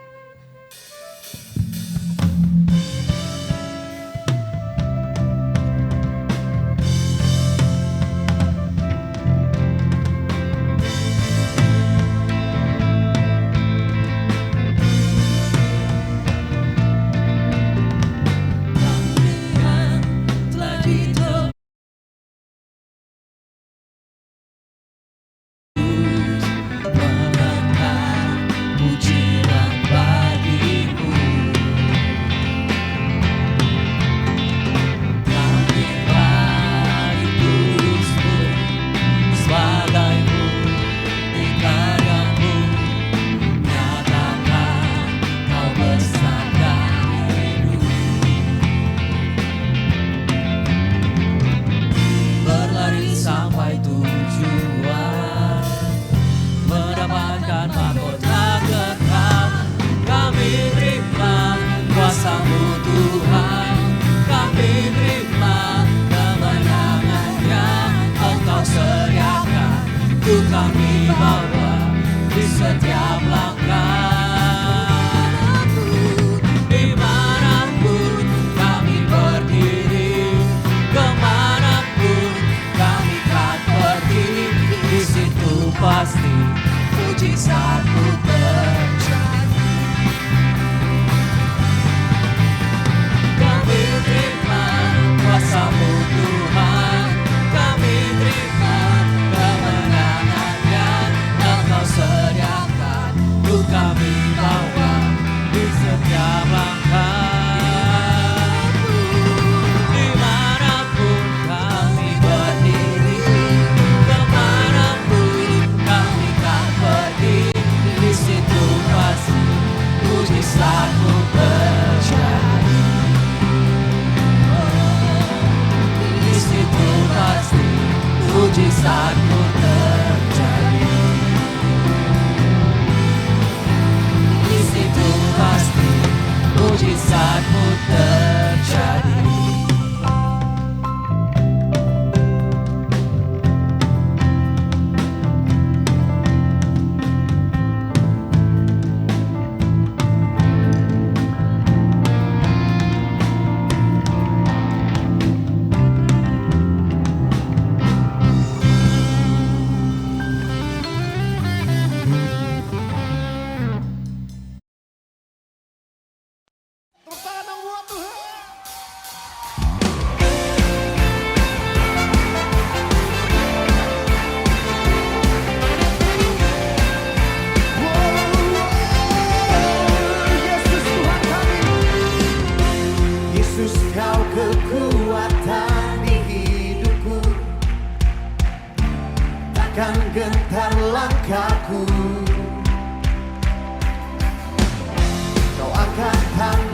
Kami bawa di setiap langkah, dimanapun kami berdiri, kemanapun kami kan pergi, di situ pasti mujizatmu terjadi. Kami terima kuasa-Mu Tuhan, kami terima kemenangan yang Engkau sediakan, untuk kami bawa di setiap langkah. Dimanapun kami berdiri, kemanapun kami kan pergi, di situ pasti mujizat-Mu terjadi. Di situ pasti mujizat-Mu terjadi. Di situ pasti mujizat-Mu terjadi. Yesus Kau kekuatan di hidupku, takkan gentar langkahku. Kau angkat tangan